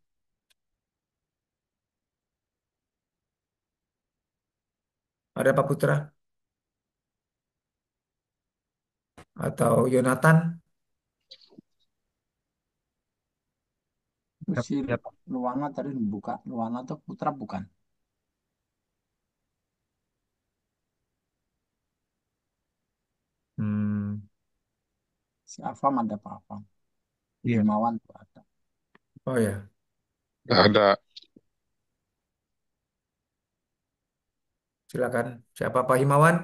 Speaker 1: ada Pak Putra atau Yonatan?
Speaker 8: Itu si
Speaker 5: Ya, Pak.
Speaker 8: Luana tadi buka. Luana tuh Putra bukan?
Speaker 1: Hmm,
Speaker 8: Si Afam ada Pak Afam.
Speaker 5: Iya.
Speaker 8: Himawan tuh ada.
Speaker 1: oh ya,
Speaker 9: Nggak ada.
Speaker 1: silakan. Siapa Pak Himawan?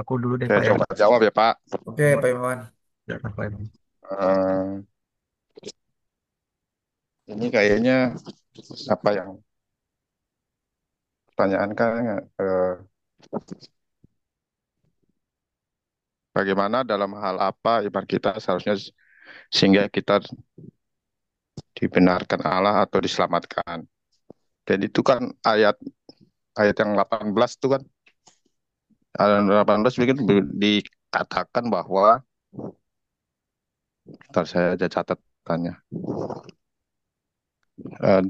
Speaker 5: Aku dulu deh
Speaker 9: Saya
Speaker 5: Pak ya.
Speaker 9: coba jawab ya, Pak.
Speaker 1: Oke, Pak Himawan.
Speaker 5: Silakan Pak Imam.
Speaker 9: Eh, ini kayaknya apa yang pertanyaan kan bagaimana dalam hal apa iman kita seharusnya sehingga kita dibenarkan Allah atau diselamatkan. Dan itu kan ayat ayat yang 18 itu kan ayat 18 bikin dikatakan bahwa ntar saya aja catatannya.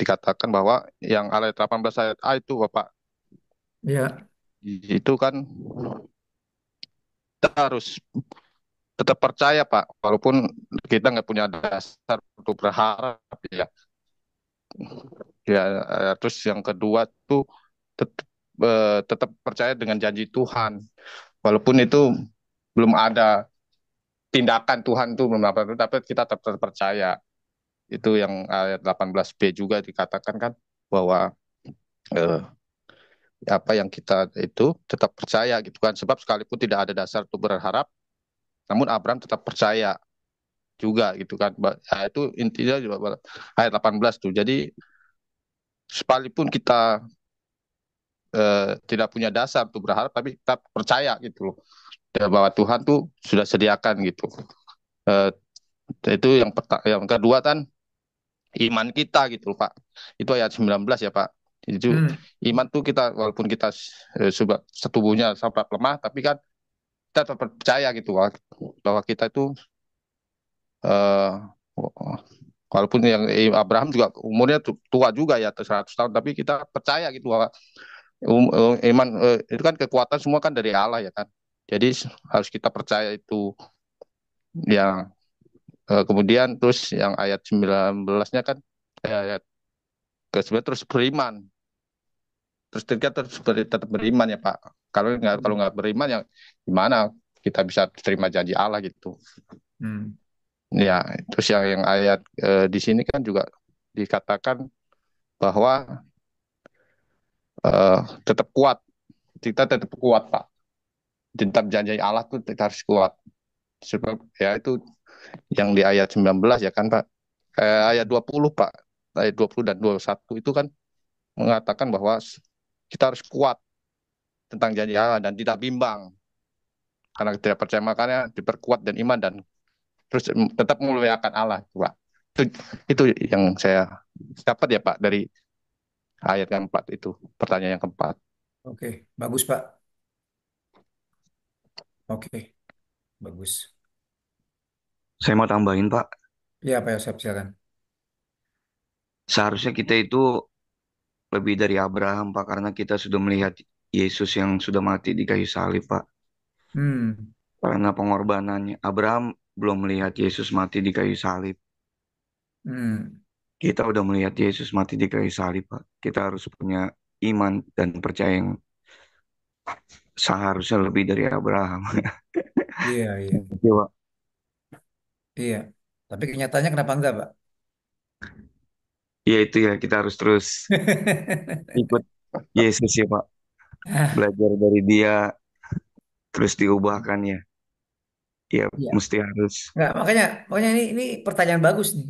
Speaker 9: Dikatakan bahwa yang ayat 18 ayat A itu Bapak
Speaker 1: Ya,
Speaker 9: itu kan kita harus tetap percaya Pak, walaupun kita nggak punya dasar untuk berharap ya. Ya, terus yang kedua tuh tetap tetap percaya dengan janji Tuhan, walaupun itu belum ada tindakan Tuhan tuh belum apa, tapi kita tetap percaya. Itu yang ayat 18b juga dikatakan kan bahwa eh, apa yang kita itu tetap percaya gitu kan, sebab sekalipun tidak ada dasar untuk berharap, namun Abraham tetap percaya juga gitu kan. Ya, itu intinya juga ayat 18 tuh. Jadi sekalipun kita tidak punya dasar untuk berharap, tapi kita percaya gitu loh ya, bahwa Tuhan tuh sudah sediakan gitu. Eh, itu yang kedua kan iman kita gitu loh, Pak. Itu ayat 19 ya Pak. Itu
Speaker 1: hmm,
Speaker 9: iman tuh kita walaupun kita setubuhnya sampai lemah, tapi kan kita tetap percaya gitu bahwa kita itu eh, walaupun yang Abraham juga umurnya tua juga ya 100 tahun, tapi kita percaya gitu bahwa iman itu kan kekuatan semua kan dari Allah ya kan. Jadi harus kita percaya itu yang kemudian terus yang ayat 19-nya kan ayat ke-9 terus beriman. Terus kita tetap beriman ya Pak. Kalau nggak beriman ya gimana kita bisa terima janji Allah gitu.
Speaker 1: hmm,
Speaker 9: Ya, terus yang ayat di sini kan juga dikatakan bahwa tetap kuat. Kita tetap kuat Pak. Tetap janji Allah tuh kita harus kuat. Sebab ya itu yang di ayat 19 ya kan Pak. Ayat 20 Pak. Ayat 20 dan 21 itu kan mengatakan bahwa kita harus kuat tentang janji Allah dan tidak bimbang. Karena tidak percaya makanya diperkuat dan iman dan terus tetap memuliakan Allah Pak. Itu, itu yang saya dapat ya Pak dari ayat yang keempat itu, pertanyaan yang keempat.
Speaker 1: oke, bagus Pak. Oke, bagus.
Speaker 5: Saya mau tambahin Pak.
Speaker 1: Ya, Pak Yosef, silakan.
Speaker 5: Seharusnya kita itu lebih dari Abraham Pak, karena kita sudah melihat Yesus yang sudah mati di kayu salib Pak.
Speaker 1: Hmm,
Speaker 5: Karena pengorbanannya. Abraham belum melihat Yesus mati di kayu salib.
Speaker 1: hmm,
Speaker 5: Kita udah melihat Yesus mati di kayu salib Pak. Kita harus punya iman dan percaya yang seharusnya lebih dari Abraham.
Speaker 1: iya, iya,
Speaker 5: Gitu, Pak.
Speaker 1: iya. Tapi kenyataannya kenapa enggak, Pak?
Speaker 5: Ya itu ya, kita harus terus ikut Yesus ya Pak. Belajar dari dia, terus diubahkan ya. Ya
Speaker 1: Iya.
Speaker 5: mesti harus.
Speaker 1: Nggak, makanya ini pertanyaan bagus nih.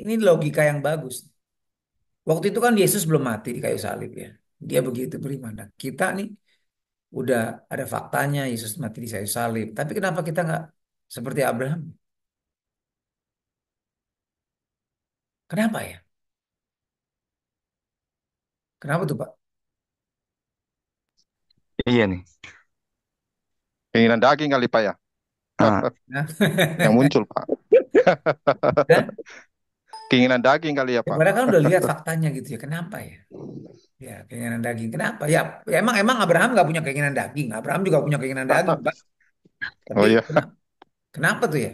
Speaker 1: Ini logika yang bagus. Waktu itu kan Yesus belum mati di kayu salib ya. Dia begitu beriman. Nah, kita nih udah ada faktanya Yesus mati di kayu salib. Tapi kenapa kita nggak seperti Abraham? Kenapa ya? Kenapa tuh Pak?
Speaker 9: Iya nih, keinginan daging kali Pak ya,
Speaker 5: Ah,
Speaker 1: Nah,
Speaker 9: yang muncul Pak.
Speaker 1: dan
Speaker 9: Keinginan daging kali ya
Speaker 1: ya,
Speaker 9: Pak.
Speaker 1: padahal kan udah lihat faktanya gitu ya. Kenapa ya? Ya keinginan daging. Kenapa? Ya, ya emang Abraham nggak punya keinginan daging. Abraham juga punya keinginan daging Pak. Tapi
Speaker 9: Oh iya,
Speaker 1: kenapa tuh ya?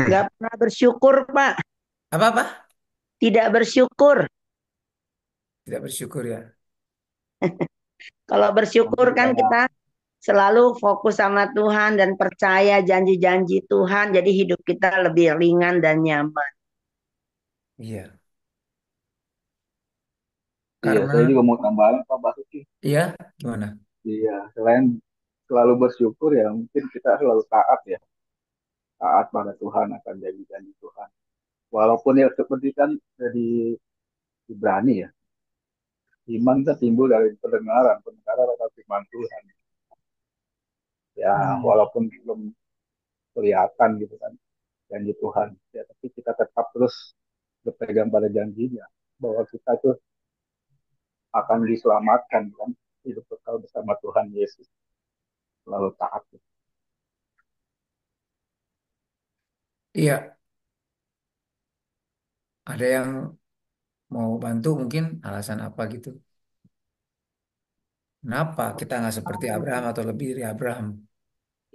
Speaker 4: Nggak pernah bersyukur, Pak.
Speaker 1: Apa-apa?
Speaker 4: Tidak bersyukur.
Speaker 1: Tidak bersyukur ya.
Speaker 4: Kalau bersyukur
Speaker 3: Mungkin
Speaker 4: kan
Speaker 3: karena
Speaker 4: kita selalu fokus sama Tuhan dan percaya janji-janji Tuhan. Jadi hidup kita lebih ringan dan nyaman.
Speaker 1: Iya.
Speaker 3: iya saya
Speaker 1: Karena
Speaker 3: juga mau tambahin Pak Basuki.
Speaker 1: iya gimana?
Speaker 3: Iya, selain selalu bersyukur ya mungkin kita selalu taat ya, taat pada Tuhan akan janji-janji Tuhan. Walaupun ya seperti kan dari Ibrani ya, iman itu timbul dari pendengaran, pendengaran akan firman Tuhan. Ya,
Speaker 1: Hmm.
Speaker 3: walaupun belum kelihatan gitu kan janji Tuhan, ya tapi kita tetap terus berpegang pada janjinya bahwa kita tuh akan diselamatkan kan, hidup kekal bersama Tuhan Yesus, selalu taat.
Speaker 1: Iya, ada yang mau bantu mungkin alasan apa gitu? Kenapa kita nggak seperti Abraham atau lebih dari Abraham?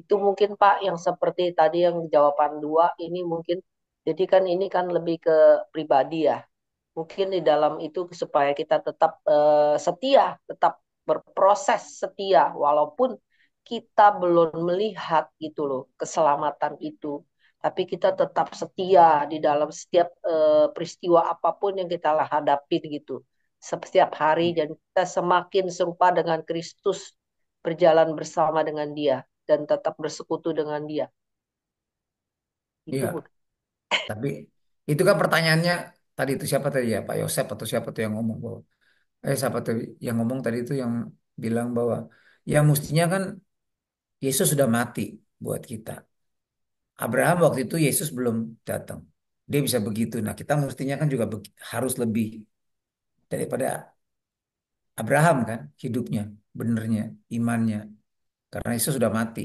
Speaker 6: Itu mungkin Pak yang seperti tadi yang jawaban dua ini mungkin. Jadi kan ini kan lebih ke pribadi ya. Mungkin di dalam itu supaya kita tetap setia, tetap berproses setia walaupun kita belum melihat gitu loh keselamatan itu. Tapi kita tetap setia di dalam setiap peristiwa apapun yang kita hadapi gitu. Setiap hari dan kita semakin serupa dengan Kristus berjalan bersama dengan Dia dan tetap bersekutu dengan Dia. Itu
Speaker 1: Iya, tapi itu kan pertanyaannya tadi itu siapa tadi ya Pak Yosep atau siapa tuh yang ngomong bahwa siapa tuh yang ngomong tadi itu yang bilang bahwa ya mestinya kan Yesus sudah mati buat kita. Abraham waktu itu Yesus belum datang. Dia bisa begitu. Nah, kita mestinya kan juga harus lebih daripada Abraham kan hidupnya, benernya, imannya. Karena Yesus sudah mati.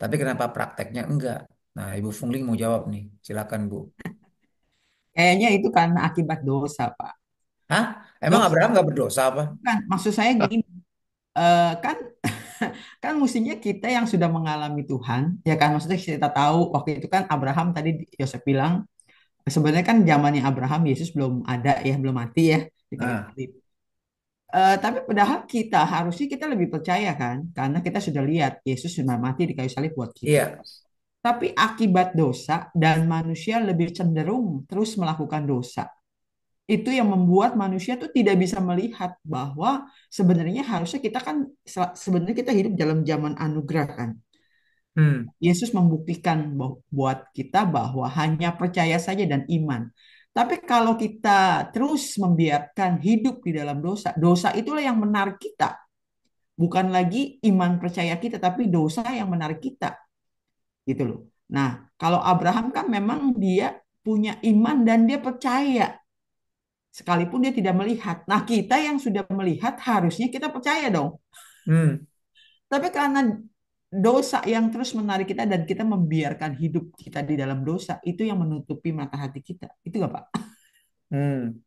Speaker 1: Tapi kenapa prakteknya enggak? Nah, Ibu Fungling mau jawab nih. Silakan, Bu.
Speaker 8: Kayaknya itu karena akibat dosa, Pak.
Speaker 1: Hah? Emang
Speaker 8: Dosa.
Speaker 1: Abraham nggak berdosa apa?
Speaker 8: Kan, maksud saya gini, kan kan mestinya kita yang sudah mengalami Tuhan, ya kan? Maksudnya kita tahu waktu itu kan Abraham tadi Yosef bilang, sebenarnya kan zamannya Abraham Yesus belum ada ya, belum mati ya di kayu
Speaker 1: Nah,
Speaker 8: salib. Tapi padahal kita harusnya kita lebih percaya kan, karena kita sudah lihat Yesus sudah mati di kayu salib buat kita.
Speaker 1: iya,
Speaker 8: Tapi akibat dosa dan manusia lebih cenderung terus melakukan dosa. Itu yang membuat manusia tuh tidak bisa melihat bahwa sebenarnya harusnya kita kan sebenarnya kita hidup dalam zaman anugerah kan.
Speaker 1: hmm,
Speaker 8: Yesus membuktikan buat kita bahwa hanya percaya saja dan iman. Tapi kalau kita terus membiarkan hidup di dalam dosa, dosa itulah yang menarik kita. Bukan lagi iman percaya kita, tapi dosa yang menarik kita. Gitu loh. Nah, kalau Abraham kan memang dia punya iman dan dia percaya sekalipun dia tidak melihat. Nah, kita yang sudah melihat harusnya kita percaya dong.
Speaker 1: hmm,
Speaker 8: Tapi karena dosa yang terus menarik kita dan kita membiarkan hidup kita di dalam dosa, itu yang menutupi mata hati kita. Itu gak, Pak?
Speaker 1: hmm,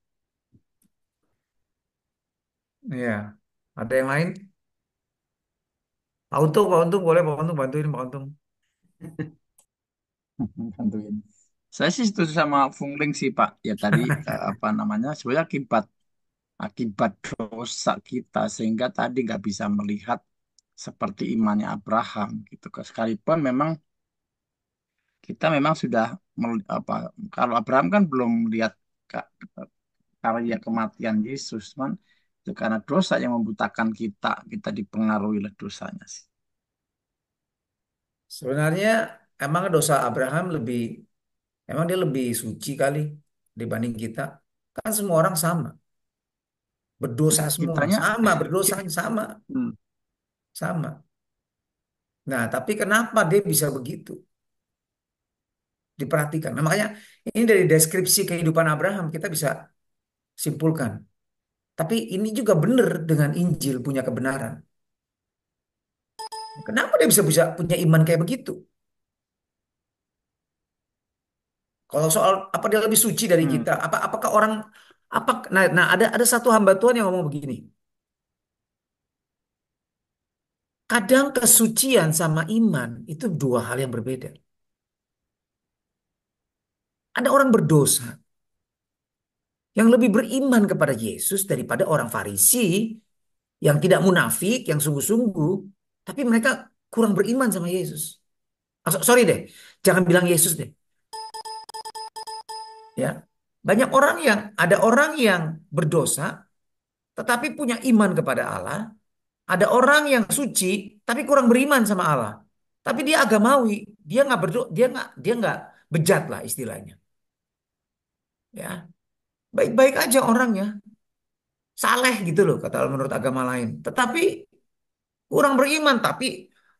Speaker 1: iya. Ada yang lain? Pak Untung boleh Pak Untung bantuin Pak Untung.
Speaker 8: Bantuin. Saya sih setuju sama Fungling sih Pak. Ya tadi apa namanya? Sebenarnya akibat akibat dosa kita sehingga tadi nggak bisa melihat seperti imannya Abraham gitu. Sekalipun memang kita memang sudah apa kalau Abraham kan belum melihat ka- karya kematian Yesus, man
Speaker 10: Itu karena dosa yang membutakan kita, kita dipengaruhi oleh dosanya sih.
Speaker 1: Sebenarnya emang dosa Abraham emang dia lebih suci kali dibanding kita. Kan semua orang sama, berdosa semua,
Speaker 10: Kitanya,
Speaker 1: sama, berdosa
Speaker 10: ki-
Speaker 1: sama,
Speaker 10: hmm,
Speaker 1: sama. Nah, tapi kenapa dia bisa begitu? Diperhatikan. Nah, makanya ini dari deskripsi kehidupan Abraham kita bisa simpulkan. Tapi ini juga benar dengan Injil punya kebenaran. Kenapa dia bisa bisa punya iman kayak begitu? Kalau soal apa dia lebih suci dari
Speaker 10: hmm,
Speaker 1: kita? Apakah orang nah ada satu hamba Tuhan yang ngomong begini. Kadang kesucian sama iman itu dua hal yang berbeda. Ada orang berdosa yang lebih beriman kepada Yesus daripada orang Farisi yang tidak munafik, yang sungguh-sungguh, tapi mereka kurang beriman sama Yesus. Sorry deh, jangan bilang Yesus deh. Ya, ada orang yang berdosa tetapi punya iman kepada Allah. Ada orang yang suci tapi kurang beriman sama Allah. Tapi dia agamawi, dia nggak bejat lah istilahnya. Ya, baik-baik aja orangnya, saleh gitu loh kata menurut agama lain. Tetapi kurang beriman, tapi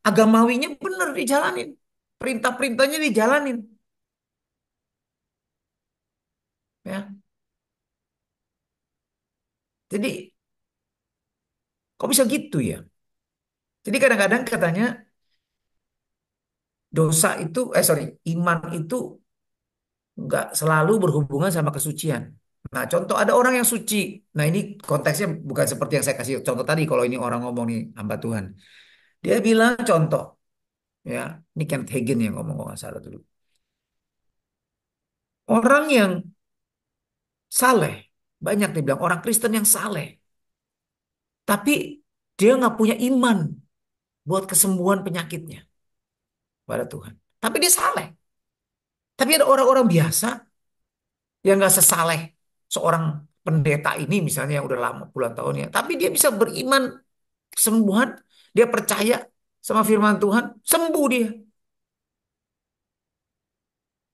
Speaker 1: agamawinya benar dijalanin. Perintah-perintahnya dijalanin. Ya, jadi kok bisa gitu ya? Jadi kadang-kadang katanya dosa itu, sorry, iman itu nggak selalu berhubungan sama kesucian. Nah, contoh ada orang yang suci. Nah, ini konteksnya bukan seperti yang saya kasih contoh tadi. Kalau ini orang ngomong nih hamba Tuhan, dia bilang contoh, ya, ini Kenneth Hagin yang ngomong kalau nggak salah dulu. Orang yang saleh, banyak dibilang orang Kristen yang saleh, tapi dia nggak punya iman buat kesembuhan penyakitnya pada Tuhan. Tapi dia saleh. Tapi ada orang-orang biasa yang nggak sesaleh seorang pendeta ini misalnya yang udah lama puluhan tahunnya. Tapi dia bisa beriman kesembuhan, dia percaya sama firman Tuhan, sembuh dia.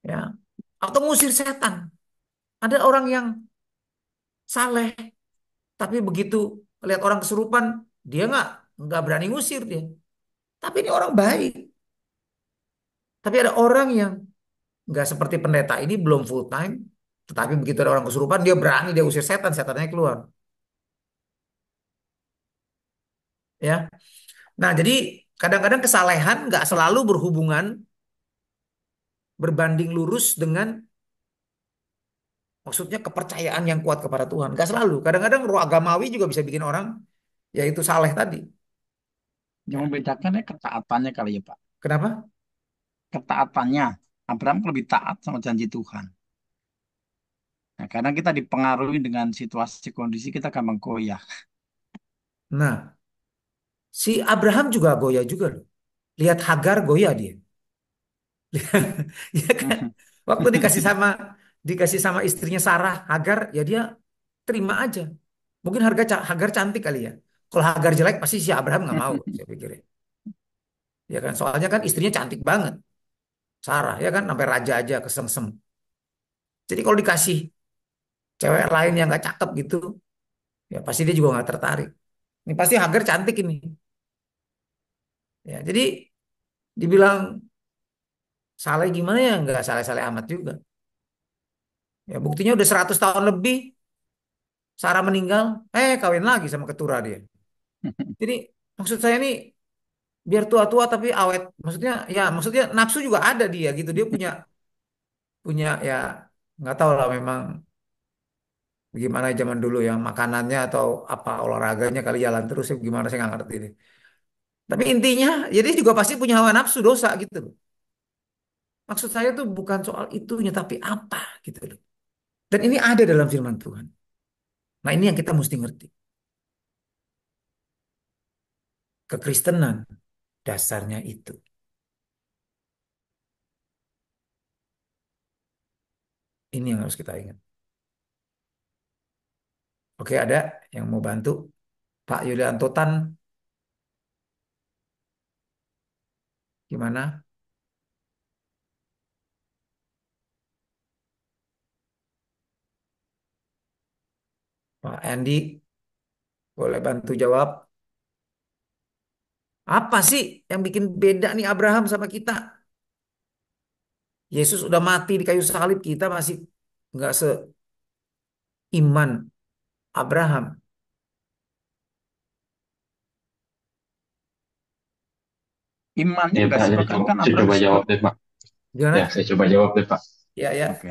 Speaker 1: Ya. Atau ngusir setan. Ada orang yang saleh, tapi begitu lihat orang kesurupan, dia nggak berani ngusir dia. Tapi ini orang baik. Tapi ada orang yang nggak seperti pendeta ini belum full time, tetapi begitu ada orang kesurupan, dia berani dia usir setan, setannya keluar. Ya. Nah, jadi kadang-kadang kesalehan nggak selalu berhubungan berbanding lurus dengan maksudnya kepercayaan yang kuat kepada Tuhan. Nggak selalu. Kadang-kadang roh agamawi juga bisa bikin orang yaitu saleh tadi.
Speaker 10: yang
Speaker 1: Ya.
Speaker 10: membedakan ya ketaatannya kali ya Pak.
Speaker 1: Kenapa?
Speaker 10: Ketaatannya, Abraham kan lebih taat sama janji Tuhan. Nah, karena kita dipengaruhi dengan situasi kondisi kita gampang goyah.
Speaker 1: Nah, si Abraham juga goyah juga loh. Lihat Hagar goyah dia. Ya kan? Waktu dikasih sama istrinya Sarah, Hagar, ya dia terima aja. Mungkin Hagar cantik kali ya. Kalau Hagar jelek pasti si Abraham nggak mau, saya pikir ya. Ya kan, soalnya kan istrinya cantik banget, Sarah, ya kan, sampai raja aja kesengsem. Jadi kalau dikasih cewek lain yang nggak cakep gitu, ya pasti dia juga nggak tertarik. Ini pasti Hagar cantik ini. Ya, jadi dibilang saleh gimana ya nggak saleh-saleh amat juga. Ya buktinya udah 100 tahun lebih Sarah meninggal, kawin lagi sama keturah dia. Jadi maksud saya ini biar tua-tua tapi awet. Maksudnya nafsu juga ada dia gitu. Dia punya punya ya nggak tahu lah memang gimana zaman dulu yang makanannya atau apa olahraganya kali jalan terus ya gimana saya nggak ngerti deh. Tapi intinya jadi juga pasti punya hawa nafsu dosa gitu loh. Maksud saya tuh bukan soal itunya tapi apa gitu loh. Dan ini ada dalam firman Tuhan. Nah ini yang kita mesti ngerti. Kekristenan dasarnya itu. Ini yang harus kita ingat. Oke, ada yang mau bantu? Pak Yulianto Tan, gimana? Pak Andy, boleh bantu jawab? Apa sih yang bikin beda nih Abraham sama kita? Yesus udah mati di kayu salib, kita masih nggak seiman Abraham.
Speaker 10: Imannya
Speaker 11: Ya
Speaker 10: nggak
Speaker 11: Pak,
Speaker 10: sebabkan kan
Speaker 11: saya
Speaker 10: Abraham
Speaker 11: coba jawab
Speaker 10: disebut.
Speaker 11: deh Pak. Ya,
Speaker 1: Gimana?
Speaker 11: saya coba jawab deh Pak.
Speaker 1: Ya, ya.
Speaker 10: Oke,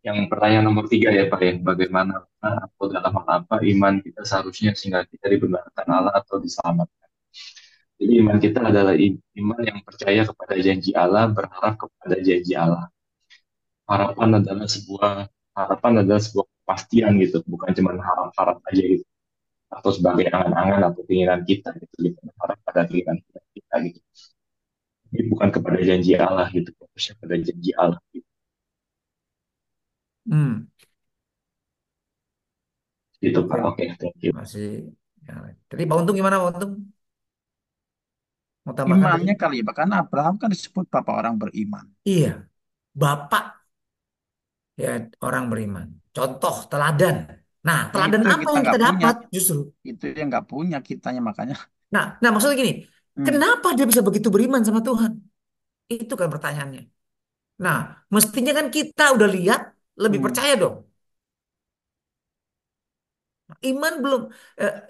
Speaker 11: Yang pertanyaan nomor 3 ya Pak ya, bagaimana atau dalam hal apa iman kita seharusnya sehingga kita dibenarkan Allah atau diselamatkan. Jadi iman kita adalah iman yang percaya kepada janji Allah, berharap kepada janji Allah. Harapan adalah sebuah kepastian gitu, bukan cuma harap-harap aja gitu, atau sebagai angan-angan atau keinginan kita gitu, kita berharap pada keinginan kita gitu. Jadi bukan kepada janji Allah gitu, fokusnya pada janji Allah gitu.
Speaker 1: Hmm,
Speaker 11: Gitu Pak.
Speaker 1: oke.
Speaker 11: Oke, thank you.
Speaker 1: Masih. Ya. Tadi Pak Untung gimana Pak Untung? Mau tambahkan tadi?
Speaker 10: Imannya kali ya, Pak. Karena Abraham kan disebut bapak orang beriman.
Speaker 1: Iya, Bapak ya orang beriman. Contoh, teladan. Nah,
Speaker 10: Nah
Speaker 1: teladan
Speaker 10: itu yang
Speaker 1: apa
Speaker 10: kita
Speaker 1: yang kita
Speaker 10: nggak punya.
Speaker 1: dapat justru?
Speaker 10: Itu yang nggak punya kitanya makanya.
Speaker 1: Nah, maksudnya gini,
Speaker 10: Hmm.
Speaker 1: kenapa dia bisa begitu beriman sama Tuhan? Itu kan pertanyaannya. Nah, mestinya kan kita udah lihat, lebih
Speaker 10: Hmm.
Speaker 1: percaya dong. Iman belum,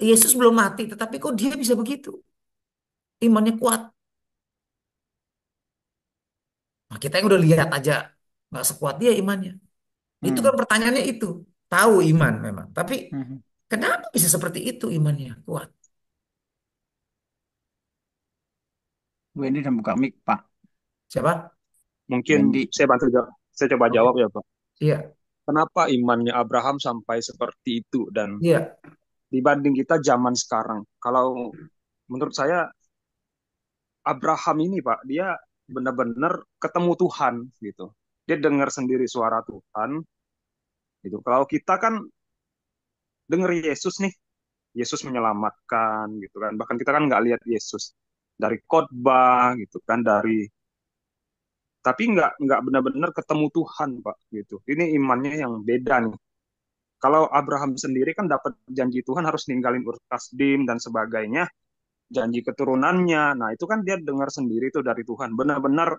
Speaker 1: Yesus belum mati, tetapi kok dia bisa begitu? Imannya kuat. Nah, kita yang udah lihat aja nggak sekuat dia imannya. Itu
Speaker 10: Hmm.
Speaker 1: kan pertanyaannya itu. Tahu iman memang, tapi
Speaker 10: Hmm.
Speaker 1: kenapa bisa seperti itu imannya kuat?
Speaker 10: Wendy dan buka mic, Pak.
Speaker 1: Siapa?
Speaker 12: Mungkin
Speaker 10: Wendy.
Speaker 12: saya coba
Speaker 1: Oke.
Speaker 12: jawab ya Pak.
Speaker 1: Iya,
Speaker 12: Kenapa imannya Abraham sampai seperti itu dan
Speaker 1: iya.
Speaker 12: dibanding kita zaman sekarang? Kalau menurut saya Abraham ini Pak, dia benar-benar ketemu Tuhan gitu. Dia dengar sendiri suara Tuhan gitu. Kalau kita kan dengar Yesus nih, Yesus menyelamatkan gitu kan. Bahkan kita kan nggak lihat Yesus dari khotbah gitu kan, dari tapi nggak benar-benar ketemu Tuhan Pak gitu. Ini imannya yang beda nih. Kalau Abraham sendiri kan dapat janji Tuhan harus ninggalin Ur Kasdim dan sebagainya, janji keturunannya. Nah, itu kan dia dengar sendiri tuh dari Tuhan. Benar-benar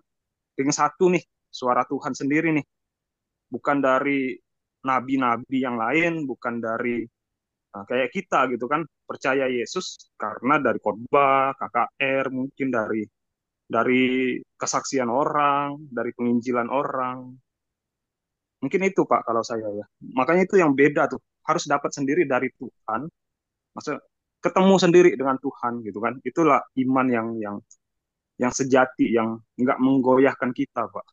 Speaker 12: ring satu nih, suara Tuhan sendiri nih. Bukan dari nabi-nabi yang lain, bukan dari kayak kita gitu kan, percaya Yesus karena dari khotbah, KKR, mungkin dari kesaksian orang, dari penginjilan orang. Mungkin itu Pak kalau saya ya. Makanya itu yang beda tuh. Harus dapat sendiri dari Tuhan. Maksudnya ketemu sendiri dengan Tuhan gitu kan. Itulah iman yang sejati yang nggak menggoyahkan kita, Pak.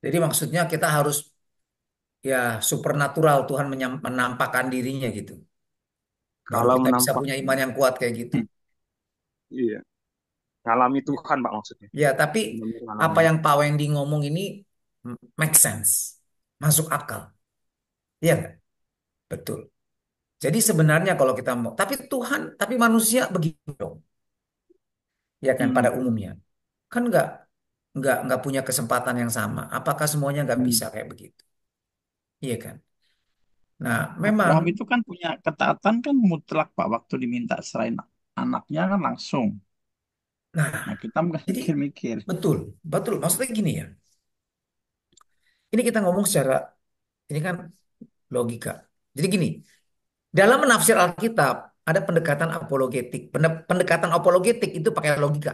Speaker 1: Jadi maksudnya kita harus ya supernatural Tuhan menampakkan dirinya gitu. Baru
Speaker 12: Kalau
Speaker 1: kita bisa
Speaker 12: menampak
Speaker 1: punya iman yang kuat kayak gitu.
Speaker 12: iya, ngalami Tuhan, Pak maksudnya.
Speaker 1: Ya, tapi
Speaker 12: Benar-benar
Speaker 1: apa
Speaker 12: ngalami.
Speaker 1: yang Pak Wendy ngomong ini make sense. Masuk akal. Iya nggak? Betul. Jadi sebenarnya kalau kita mau, tapi manusia begitu dong. Ya kan pada
Speaker 12: Hmm.
Speaker 1: umumnya. Kan nggak punya kesempatan yang sama. Apakah semuanya nggak
Speaker 10: Hmm.
Speaker 1: bisa kayak begitu? Iya kan? Nah, memang,
Speaker 10: Abraham itu kan punya ketaatan kan mutlak, Pak. Waktu diminta serain anaknya kan langsung.
Speaker 1: nah,
Speaker 10: Nah, kita mungkin
Speaker 1: jadi
Speaker 10: mikir-mikir.
Speaker 1: betul, betul. Maksudnya gini ya. Ini kita ngomong secara, ini kan logika. Jadi gini, dalam menafsir Alkitab ada pendekatan apologetik. Pendekatan apologetik itu pakai logika,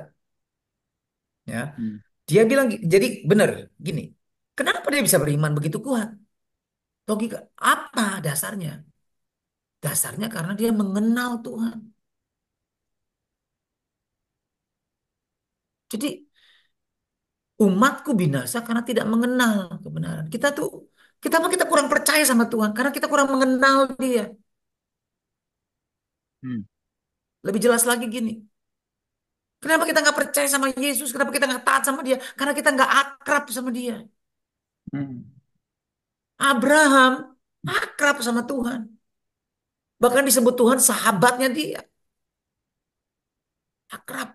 Speaker 1: ya.
Speaker 10: Hmm.
Speaker 1: Dia bilang, jadi benar gini. Kenapa dia bisa beriman begitu kuat? Logika. Apa dasarnya? Dasarnya karena dia mengenal Tuhan. Jadi umatku binasa karena tidak mengenal kebenaran. Kita kurang percaya sama Tuhan karena kita kurang mengenal Dia.
Speaker 10: Hmm.
Speaker 1: Lebih jelas lagi gini. Kenapa kita nggak percaya sama Yesus? Kenapa kita nggak taat sama Dia? Karena kita nggak akrab sama Dia.
Speaker 10: Hmm.
Speaker 1: Abraham akrab sama Tuhan. Bahkan disebut Tuhan sahabatnya dia. Akrab.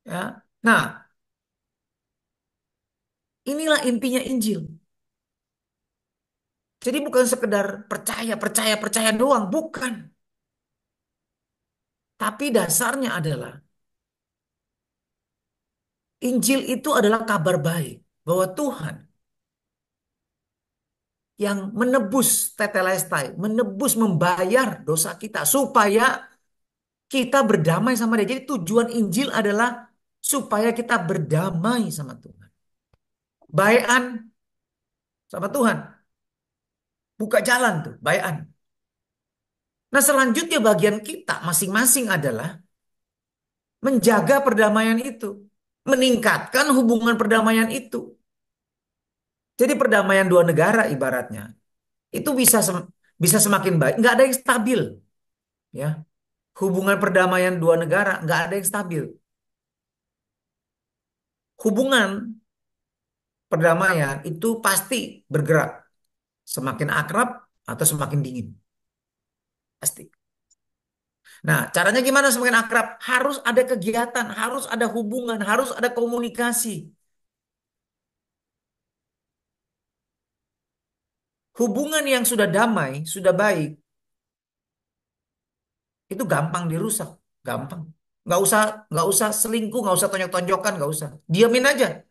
Speaker 1: Ya. Nah, inilah intinya Injil. Jadi bukan sekedar percaya, percaya, percaya doang. Bukan. Tapi dasarnya adalah Injil itu adalah kabar baik. Bahwa Tuhan yang menebus tetelestai, menebus membayar dosa kita. Supaya kita berdamai sama dia. Jadi tujuan Injil adalah supaya kita berdamai sama Tuhan. Baikan sama Tuhan. Buka jalan tuh, baikan. Nah selanjutnya bagian kita masing-masing adalah menjaga perdamaian itu. Meningkatkan hubungan perdamaian itu. Jadi perdamaian dua negara ibaratnya. Itu bisa semakin baik. Nggak ada yang stabil. Ya, hubungan perdamaian dua negara nggak ada yang stabil. Hubungan perdamaian itu pasti bergerak. Semakin akrab atau semakin dingin. Pasti. Nah, caranya gimana semakin akrab? Harus ada kegiatan, harus ada hubungan, harus ada komunikasi. Hubungan yang sudah damai, sudah baik, itu gampang dirusak, gampang. Nggak usah selingkuh, nggak usah tonjok-tonjokan, nggak usah. Diamin aja.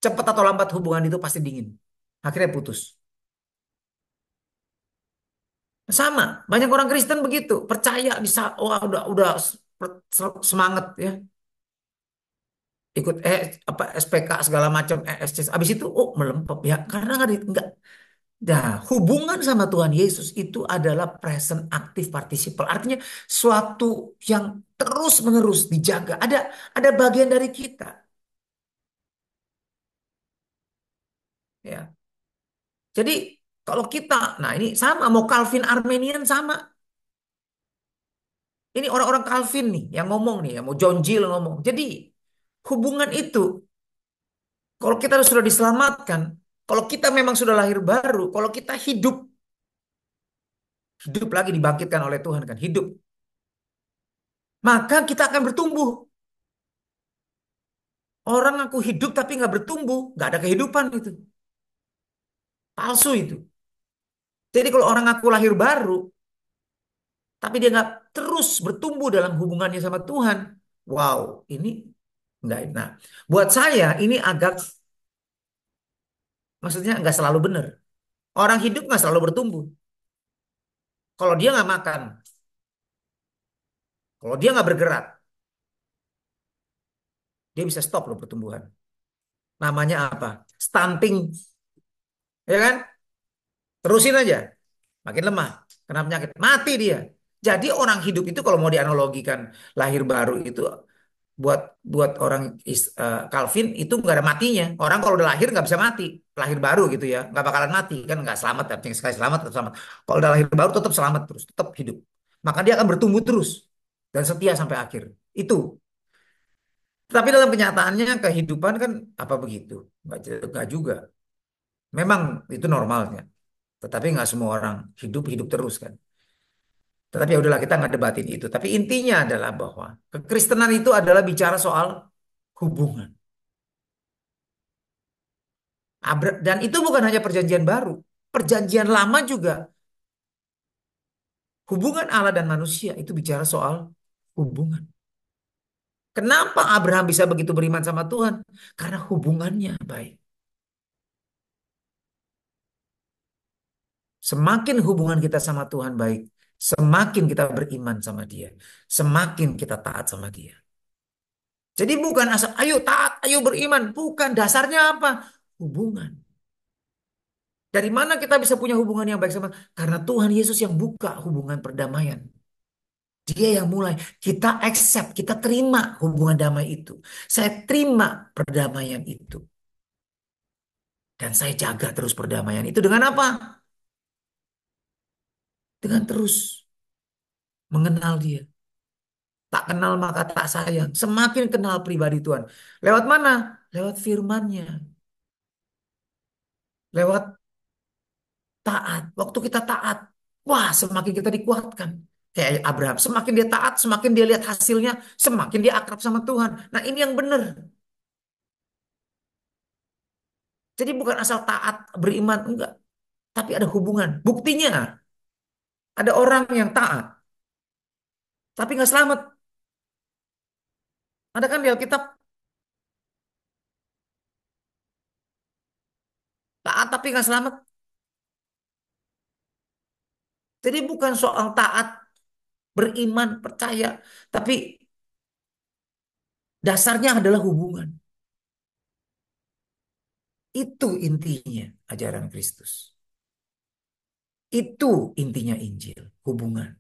Speaker 1: Cepat atau lambat hubungan itu pasti dingin. Akhirnya putus. Sama, banyak orang Kristen begitu, percaya bisa, wah udah semangat ya, ikut apa SPK segala macam ESC, abis itu oh melempem ya karena nggak. Nah, hubungan sama Tuhan Yesus itu adalah present active participle. Artinya suatu yang terus-menerus dijaga. Ada bagian dari kita. Ya. Jadi kalau kita, nah ini sama, mau Calvin Armenian sama. Ini orang-orang Calvin nih yang ngomong nih, ya mau John Gill ngomong. Jadi hubungan itu, kalau kita sudah diselamatkan, kalau kita memang sudah lahir baru, kalau kita hidup, hidup lagi dibangkitkan oleh Tuhan kan, hidup. Maka kita akan bertumbuh. Orang aku hidup tapi nggak bertumbuh, nggak ada kehidupan itu. Palsu itu. Jadi kalau orang aku lahir baru, tapi dia nggak terus bertumbuh dalam hubungannya sama Tuhan, wow, ini nggak. Nah, buat saya ini agak, maksudnya nggak selalu benar. Orang hidup nggak selalu bertumbuh. Kalau dia nggak makan, kalau dia nggak bergerak, dia bisa stop loh pertumbuhan. Namanya apa? Stunting, ya kan? Terusin aja, makin lemah, kena penyakit, mati dia. Jadi orang hidup itu kalau mau dianalogikan lahir baru itu buat buat orang Calvin itu nggak ada matinya. Orang kalau udah lahir nggak bisa mati, lahir baru gitu ya, nggak bakalan mati kan nggak selamat, tapi sekali selamat tetap selamat. Kalau udah lahir baru tetap selamat terus, tetap hidup. Maka dia akan bertumbuh terus dan setia sampai akhir. Itu. Tapi dalam kenyataannya kehidupan kan apa begitu? Nggak juga. Memang itu normalnya. Tetapi nggak semua orang hidup hidup terus kan. Tetapi ya udahlah kita nggak debatin itu. Tapi intinya adalah bahwa kekristenan itu adalah bicara soal hubungan. Dan itu bukan hanya perjanjian baru. Perjanjian lama juga. Hubungan Allah dan manusia itu bicara soal hubungan. Kenapa Abraham bisa begitu beriman sama Tuhan? Karena hubungannya baik. Semakin hubungan kita sama Tuhan baik, semakin kita beriman sama Dia. Semakin kita taat sama Dia. Jadi bukan asal, ayo taat, ayo beriman. Bukan, dasarnya apa? Hubungan. Dari mana kita bisa punya hubungan yang baik sama? Karena Tuhan Yesus yang buka hubungan perdamaian. Dia yang mulai. Kita accept, kita terima hubungan damai itu. Saya terima perdamaian itu. Dan saya jaga terus perdamaian itu dengan apa? Dengan terus mengenal Dia. Tak kenal maka tak sayang. Semakin kenal pribadi Tuhan. Lewat mana? Lewat firman-Nya. Lewat taat. Waktu kita taat, wah semakin kita dikuatkan. Kayak Abraham, semakin dia taat, semakin dia lihat hasilnya, semakin dia akrab sama Tuhan. Nah ini yang benar. Jadi bukan asal taat, beriman, enggak. Tapi ada hubungan. Buktinya, ada orang yang taat, tapi nggak selamat. Ada kan di Alkitab, taat tapi nggak selamat. Jadi bukan soal taat, beriman, percaya. Tapi dasarnya adalah hubungan. Itu intinya ajaran Kristus. Itu intinya Injil, hubungan.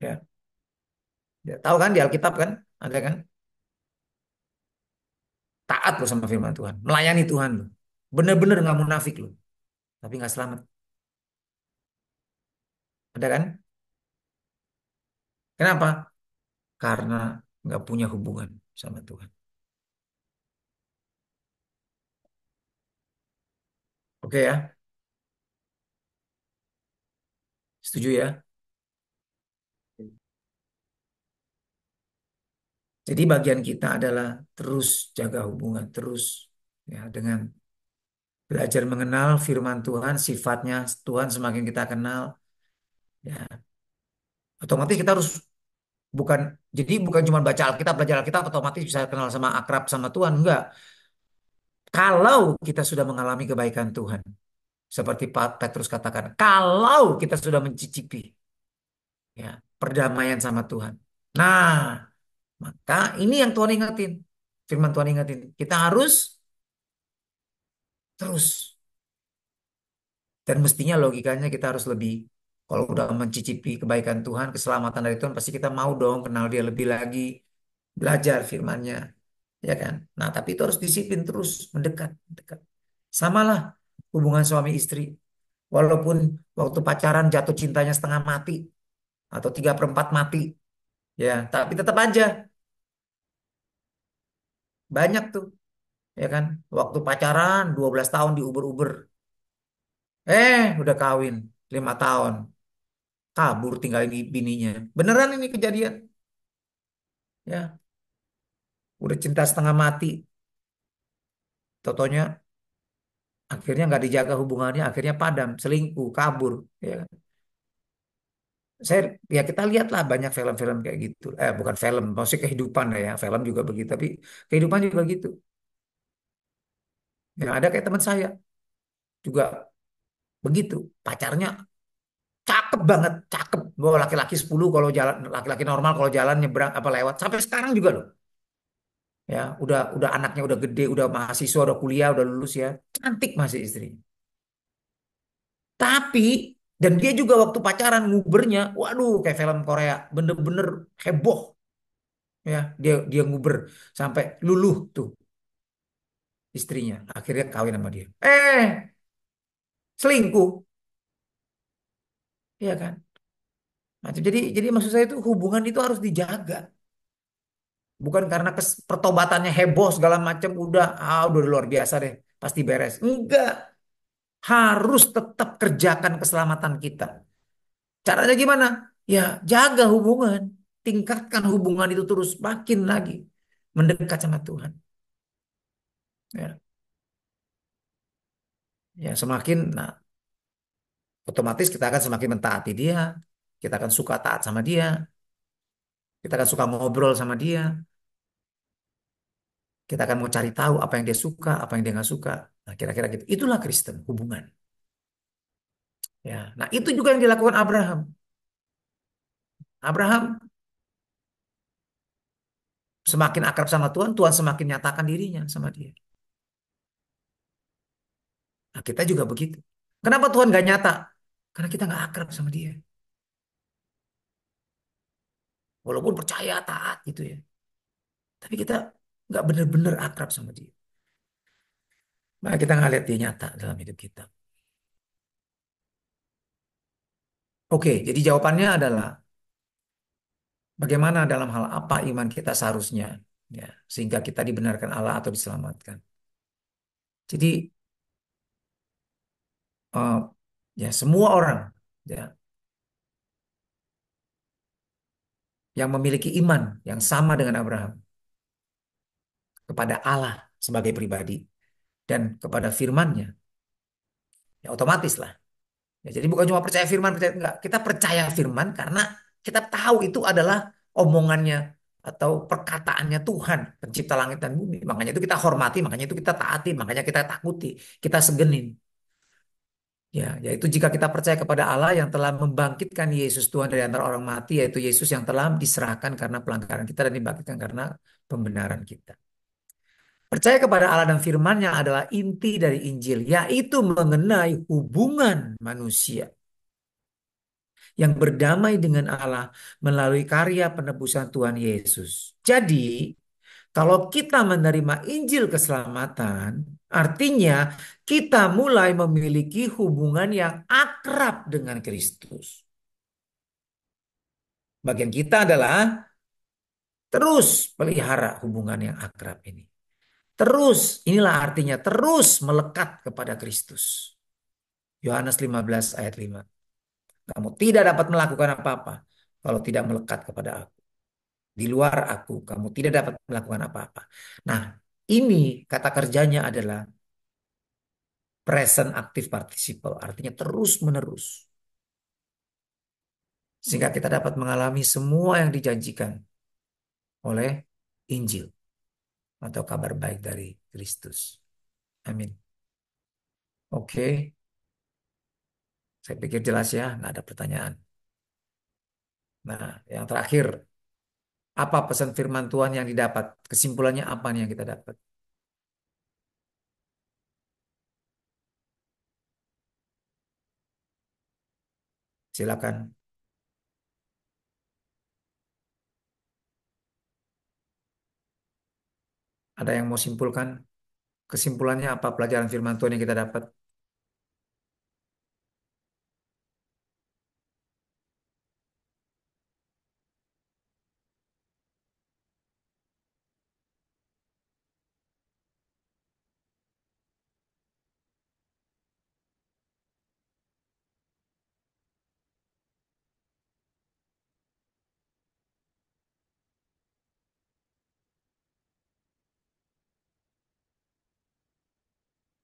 Speaker 1: Ya, ya, tahu kan di Alkitab kan, ada kan? Taat lo sama firman Tuhan, melayani Tuhan lo. Bener-bener nggak munafik lo, tapi nggak selamat. Ada kan? Kenapa? Karena nggak punya hubungan sama Tuhan. Oke ya, setuju ya? Jadi bagian kita adalah terus jaga hubungan, terus ya dengan belajar mengenal firman Tuhan, sifatnya Tuhan semakin kita kenal, ya otomatis kita harus bukan jadi bukan cuma baca Alkitab, belajar Alkitab otomatis bisa kenal sama akrab sama Tuhan, enggak. Kalau kita sudah mengalami kebaikan Tuhan, seperti Pak Petrus katakan, kalau kita sudah mencicipi ya perdamaian sama Tuhan. Nah, maka ini yang Tuhan ingetin. Firman Tuhan ingetin, kita harus terus. Dan mestinya logikanya kita harus lebih. Kalau udah mencicipi kebaikan Tuhan, keselamatan dari Tuhan, pasti kita mau dong kenal dia lebih lagi, belajar firman-Nya, ya kan? Nah, tapi itu harus disiplin terus, mendekat, mendekat. Samalah hubungan suami istri. Walaupun waktu pacaran jatuh cintanya setengah mati atau 3/4 mati, ya, tapi tetap aja banyak tuh, ya kan? Waktu pacaran 12 tahun diuber-uber, udah kawin 5 tahun. Kabur tinggalin bininya. Beneran ini kejadian. Ya, udah cinta setengah mati. Totonya akhirnya nggak dijaga hubungannya, akhirnya padam, selingkuh, kabur. Ya, kan? Saya ya kita lihatlah banyak film-film kayak gitu. Bukan film, maksudnya kehidupan lah ya. Film juga begitu, tapi kehidupan juga gitu. Yang ada kayak teman saya juga begitu. Pacarnya cakep banget, cakep. Bawa laki-laki 10 kalau jalan, laki-laki normal kalau jalan nyebrang apa lewat. Sampai sekarang juga loh. Ya, udah anaknya udah gede, udah mahasiswa, udah kuliah, udah lulus ya. Cantik masih istrinya. Tapi dan dia juga waktu pacaran ngubernya, waduh kayak film Korea, bener-bener heboh ya. Dia nguber sampai luluh tuh istrinya. Akhirnya kawin sama dia. Selingkuh, ya kan? Macam jadi maksud saya itu hubungan itu harus dijaga. Bukan karena pertobatannya heboh segala macam udah luar biasa deh, pasti beres. Enggak, harus tetap kerjakan keselamatan kita. Caranya gimana? Ya, jaga hubungan. Tingkatkan hubungan itu terus makin lagi mendekat sama Tuhan. Ya, ya semakin nah otomatis kita akan semakin mentaati dia. Kita akan suka taat sama dia. Kita akan suka ngobrol sama dia. Kita akan mau cari tahu apa yang dia suka, apa yang dia nggak suka. Nah, kira-kira gitu. Itulah Kristen, hubungan. Ya, nah itu juga yang dilakukan Abraham. Abraham semakin akrab sama Tuhan, Tuhan semakin nyatakan dirinya sama dia. Nah, kita juga begitu. Kenapa Tuhan gak nyata? Karena kita nggak akrab sama dia. Walaupun percaya, taat gitu ya. Tapi kita nggak benar-benar akrab sama dia. Maka kita nggak lihat dia nyata dalam hidup kita. Oke, jadi jawabannya adalah bagaimana dalam hal apa iman kita seharusnya ya, sehingga kita dibenarkan Allah atau diselamatkan. Jadi eh, ya semua orang ya yang memiliki iman yang sama dengan Abraham kepada Allah sebagai pribadi dan kepada firman-Nya, ya otomatis lah. Ya, jadi bukan cuma percaya firman, percaya enggak. Kita percaya firman karena kita tahu itu adalah omongannya atau perkataannya Tuhan, pencipta langit dan bumi. Makanya itu kita hormati, makanya itu kita taati, makanya kita takuti, kita segenin. Ya, yaitu jika kita percaya kepada Allah yang telah membangkitkan Yesus Tuhan dari antara orang mati, yaitu Yesus yang telah diserahkan karena pelanggaran kita dan dibangkitkan karena pembenaran kita. Percaya kepada Allah dan firman-Nya adalah inti dari Injil, yaitu mengenai hubungan manusia yang berdamai dengan Allah melalui karya penebusan Tuhan Yesus. Jadi, kalau kita menerima Injil keselamatan, artinya kita mulai memiliki hubungan yang akrab dengan Kristus. Bagian kita adalah terus pelihara hubungan yang akrab ini. Terus, inilah artinya terus melekat kepada Kristus. Yohanes 15 ayat 5. Kamu tidak dapat melakukan apa-apa kalau tidak melekat kepada aku. Di luar aku, kamu tidak dapat melakukan apa-apa. Nah, ini kata kerjanya adalah present active participle, artinya terus-menerus. Sehingga kita dapat mengalami semua yang dijanjikan oleh Injil atau kabar baik dari Kristus. Amin. Oke, saya pikir jelas ya, nggak ada pertanyaan. Nah, yang terakhir, apa pesan firman Tuhan yang didapat? Kesimpulannya apa nih yang kita dapat? Silakan. Ada yang mau simpulkan? Kesimpulannya apa pelajaran firman Tuhan yang kita dapat?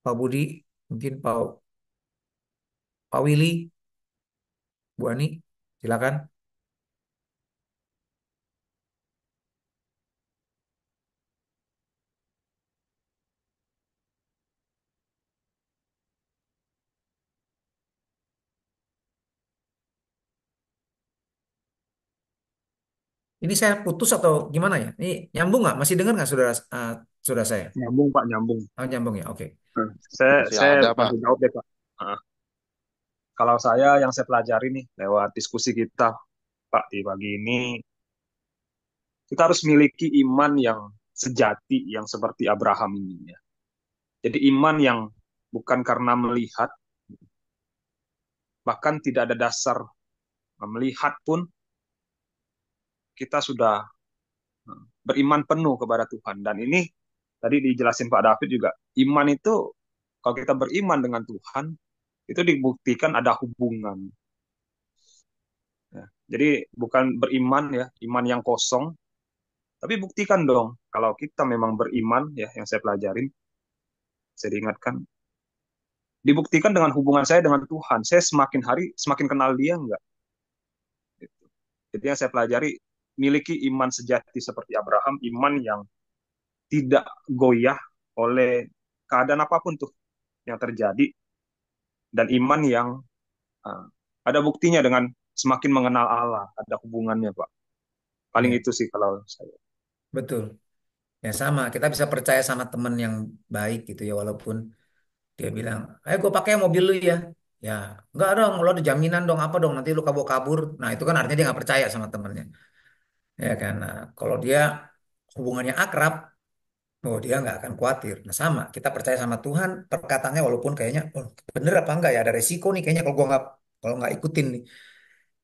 Speaker 1: Pak Budi, mungkin Pak Willy, Bu Ani, silakan. Ini saya putus atau gimana ya? Ini nyambung nggak? Masih dengar nggak saudara saya?
Speaker 12: Nyambung Pak, nyambung.
Speaker 1: Oh, nyambung ya, oke.
Speaker 12: Saya
Speaker 9: Masih
Speaker 12: saya
Speaker 9: ada, Pak.
Speaker 12: bantu jawab deh Pak. Heeh. Kalau saya yang saya pelajari nih lewat diskusi kita Pak di pagi ini, kita harus miliki iman yang sejati yang seperti Abraham ini ya. Jadi iman yang bukan karena melihat, bahkan tidak ada dasar melihat pun kita sudah beriman penuh kepada Tuhan. Dan ini tadi dijelasin Pak David juga, iman itu kalau kita beriman dengan Tuhan, itu dibuktikan ada hubungan. Ya, jadi bukan beriman ya, iman yang kosong, tapi buktikan dong kalau kita memang beriman ya, yang saya pelajarin, saya diingatkan, dibuktikan dengan hubungan saya dengan Tuhan. Saya semakin hari semakin kenal Dia enggak. Gitu. Jadi yang saya pelajari, miliki iman sejati seperti Abraham, iman yang tidak goyah oleh keadaan apapun tuh yang terjadi, dan iman yang uh, ada buktinya dengan semakin mengenal Allah, ada hubungannya Pak. Paling
Speaker 1: Ya,
Speaker 12: itu sih kalau saya.
Speaker 1: betul. Ya sama, kita bisa percaya sama teman yang baik gitu ya, walaupun dia bilang, ayo gue pakai mobil lu ya. Ya, enggak dong, lo ada jaminan dong, apa dong, nanti lu kabur-kabur. Nah, itu kan artinya dia nggak percaya sama temennya. Ya kan, nah, kalau dia hubungannya akrab, oh dia nggak akan khawatir. Nah sama, kita percaya sama Tuhan, perkataannya walaupun kayaknya, oh, bener apa enggak ya, ada resiko nih kayaknya kalau nggak ikutin nih.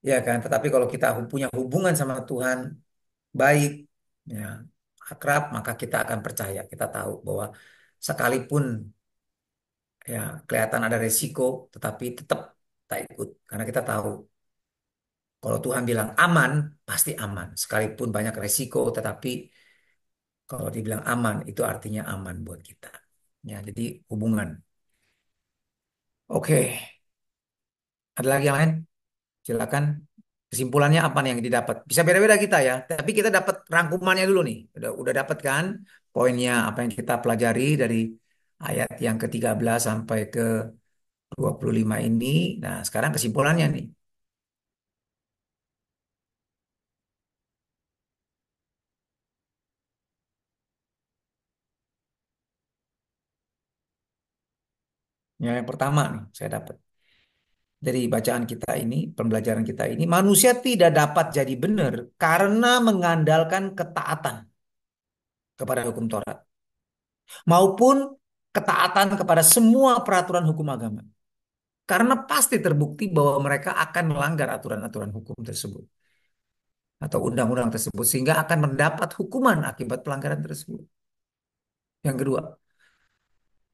Speaker 1: Ya kan, tetapi kalau kita punya hubungan sama Tuhan baik, ya akrab, maka kita akan percaya. Kita tahu bahwa sekalipun Ya, kelihatan ada resiko, tetapi tetap tak ikut. Karena kita tahu, kalau Tuhan bilang aman, pasti aman. Sekalipun banyak resiko, tetapi kalau dibilang aman, itu artinya aman buat kita. Ya, jadi hubungan. Oke, ada lagi yang lain? Silakan. Kesimpulannya apa nih yang didapat? Bisa beda-beda kita ya, tapi kita dapat rangkumannya dulu nih. Udah dapat kan poinnya apa yang kita pelajari dari ayat yang ke-13 sampai ke 25 ini. Nah, sekarang kesimpulannya nih. Yang pertama nih saya dapat dari bacaan kita ini, pembelajaran kita ini, manusia tidak dapat jadi benar karena mengandalkan ketaatan kepada hukum Taurat maupun ketaatan kepada semua peraturan hukum agama. Karena pasti terbukti bahwa mereka akan melanggar aturan-aturan hukum tersebut atau undang-undang tersebut sehingga akan mendapat hukuman akibat pelanggaran tersebut. Yang kedua,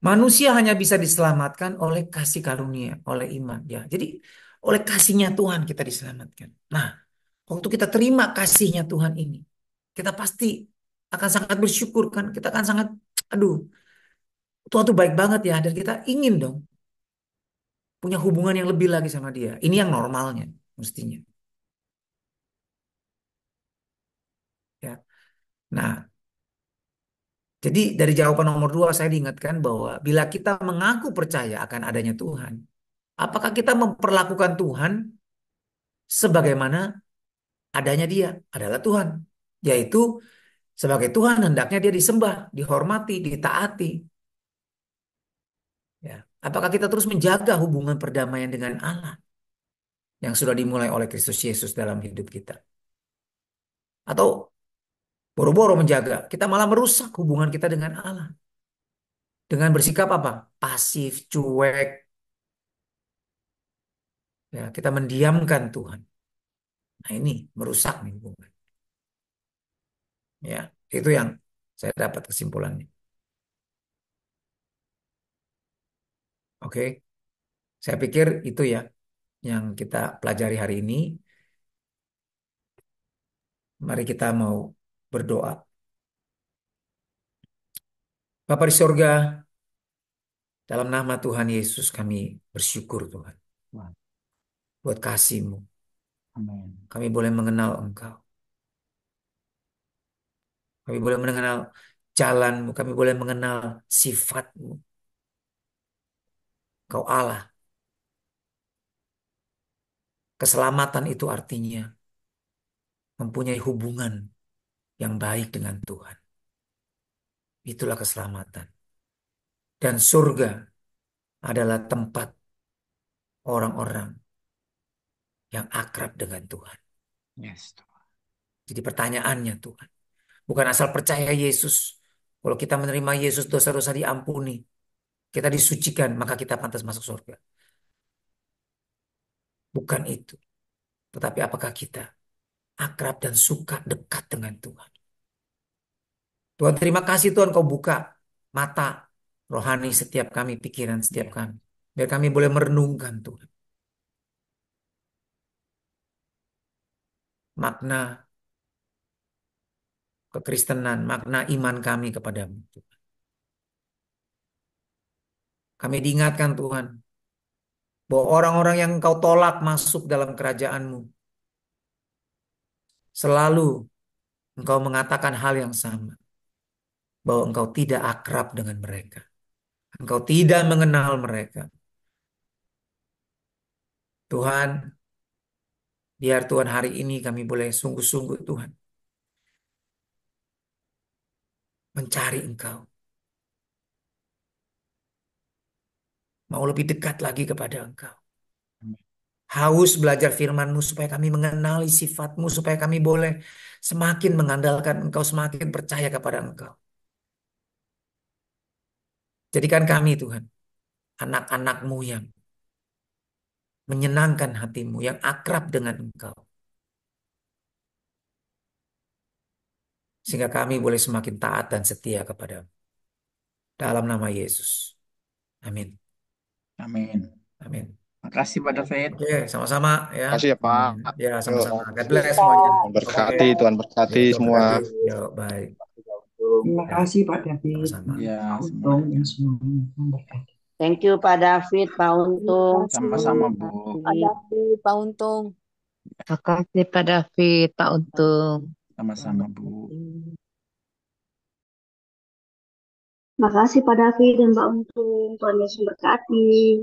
Speaker 1: manusia hanya bisa diselamatkan oleh kasih karunia, oleh iman. Ya, jadi oleh kasihnya Tuhan kita diselamatkan. Nah, waktu kita terima kasihnya Tuhan ini, kita pasti akan sangat bersyukur kan. Kita akan sangat, aduh, Tuhan tuh baik banget ya. Dan kita ingin dong punya hubungan yang lebih lagi sama dia. Ini yang normalnya, mestinya. Ya. Nah, jadi dari jawaban nomor dua saya diingatkan bahwa bila kita mengaku percaya akan adanya Tuhan, apakah kita memperlakukan Tuhan sebagaimana adanya dia adalah Tuhan? Yaitu sebagai Tuhan hendaknya dia disembah, dihormati, ditaati. Ya. Apakah kita terus menjaga hubungan perdamaian dengan Allah yang sudah dimulai oleh Kristus Yesus dalam hidup kita? Atau boro-boro menjaga, kita malah merusak hubungan kita dengan Allah. Dengan bersikap apa? Pasif, cuek. Ya, kita mendiamkan Tuhan. Nah ini merusak nih hubungan. Ya, itu yang saya dapat kesimpulannya. Oke, saya pikir itu ya yang kita pelajari hari ini. Mari kita mau berdoa. Bapa di sorga, dalam nama Tuhan Yesus kami bersyukur Tuhan. Buat kasih-Mu.
Speaker 10: Amin.
Speaker 1: Kami boleh mengenal Engkau. Kami boleh mengenal jalan-Mu. Kami boleh mengenal sifat-Mu. Engkau Allah. Keselamatan itu artinya mempunyai hubungan yang baik dengan Tuhan. Itulah keselamatan. Dan surga adalah tempat orang-orang yang akrab dengan Tuhan.
Speaker 10: Yes, Tuhan.
Speaker 1: Jadi pertanyaannya Tuhan, bukan asal percaya Yesus. Kalau kita menerima Yesus, dosa-dosa diampuni. Kita disucikan, maka kita pantas masuk surga. Bukan itu. Tetapi apakah kita akrab dan suka dekat dengan Tuhan? Tuhan terima kasih Tuhan kau buka mata rohani setiap kami, pikiran setiap kami. Biar kami boleh merenungkan Tuhan. Makna kekristenan, makna iman kami kepadamu. Kami diingatkan Tuhan, bahwa orang-orang yang engkau tolak masuk dalam kerajaanmu, selalu engkau mengatakan hal yang sama, bahwa engkau tidak akrab dengan mereka. Engkau tidak mengenal mereka. Tuhan, biar Tuhan hari ini kami boleh sungguh-sungguh Tuhan, mencari engkau. Mau lebih dekat lagi kepada engkau. Haus belajar firman-Mu supaya kami mengenali sifat-Mu, supaya kami boleh semakin mengandalkan engkau, semakin percaya kepada engkau. Jadikan kami Tuhan, anak-anak-Mu yang menyenangkan hatimu, yang akrab dengan engkau. Sehingga kami boleh semakin taat dan setia kepadamu. Dalam nama Yesus. Amin.
Speaker 10: Amin.
Speaker 1: Amin.
Speaker 10: Makasih Pak David.
Speaker 1: Oke, sama-sama ya.
Speaker 9: Kasih ya Pak.
Speaker 1: Ya,
Speaker 9: Yuk,
Speaker 1: sama-sama. God
Speaker 6: Terima
Speaker 1: bless
Speaker 6: kasih,
Speaker 1: semuanya.
Speaker 6: Pak.
Speaker 9: Tuhan
Speaker 1: Oke.
Speaker 9: berkati, Tuhan
Speaker 1: Ya,
Speaker 9: berkati
Speaker 1: Tuhan
Speaker 9: semua.
Speaker 1: berkati. Yuk, baik.
Speaker 13: Terima
Speaker 1: Ya,
Speaker 13: kasih Pak David,
Speaker 1: sama-sama.
Speaker 10: Ya,
Speaker 13: Pak Untung,
Speaker 10: semuanya.
Speaker 13: dan semuanya. Tuhan berkati.
Speaker 4: Thank you Pak David, Pak
Speaker 6: Terima
Speaker 4: Untung.
Speaker 6: kasih,
Speaker 10: Sama-sama Bu.
Speaker 6: Pak David, Pak Untung.
Speaker 14: Makasih Pak David, Pak Untung.
Speaker 10: Sama-sama Bu.
Speaker 15: Makasih Pak David dan Mbak Untung. Tuhan Yesus berkati.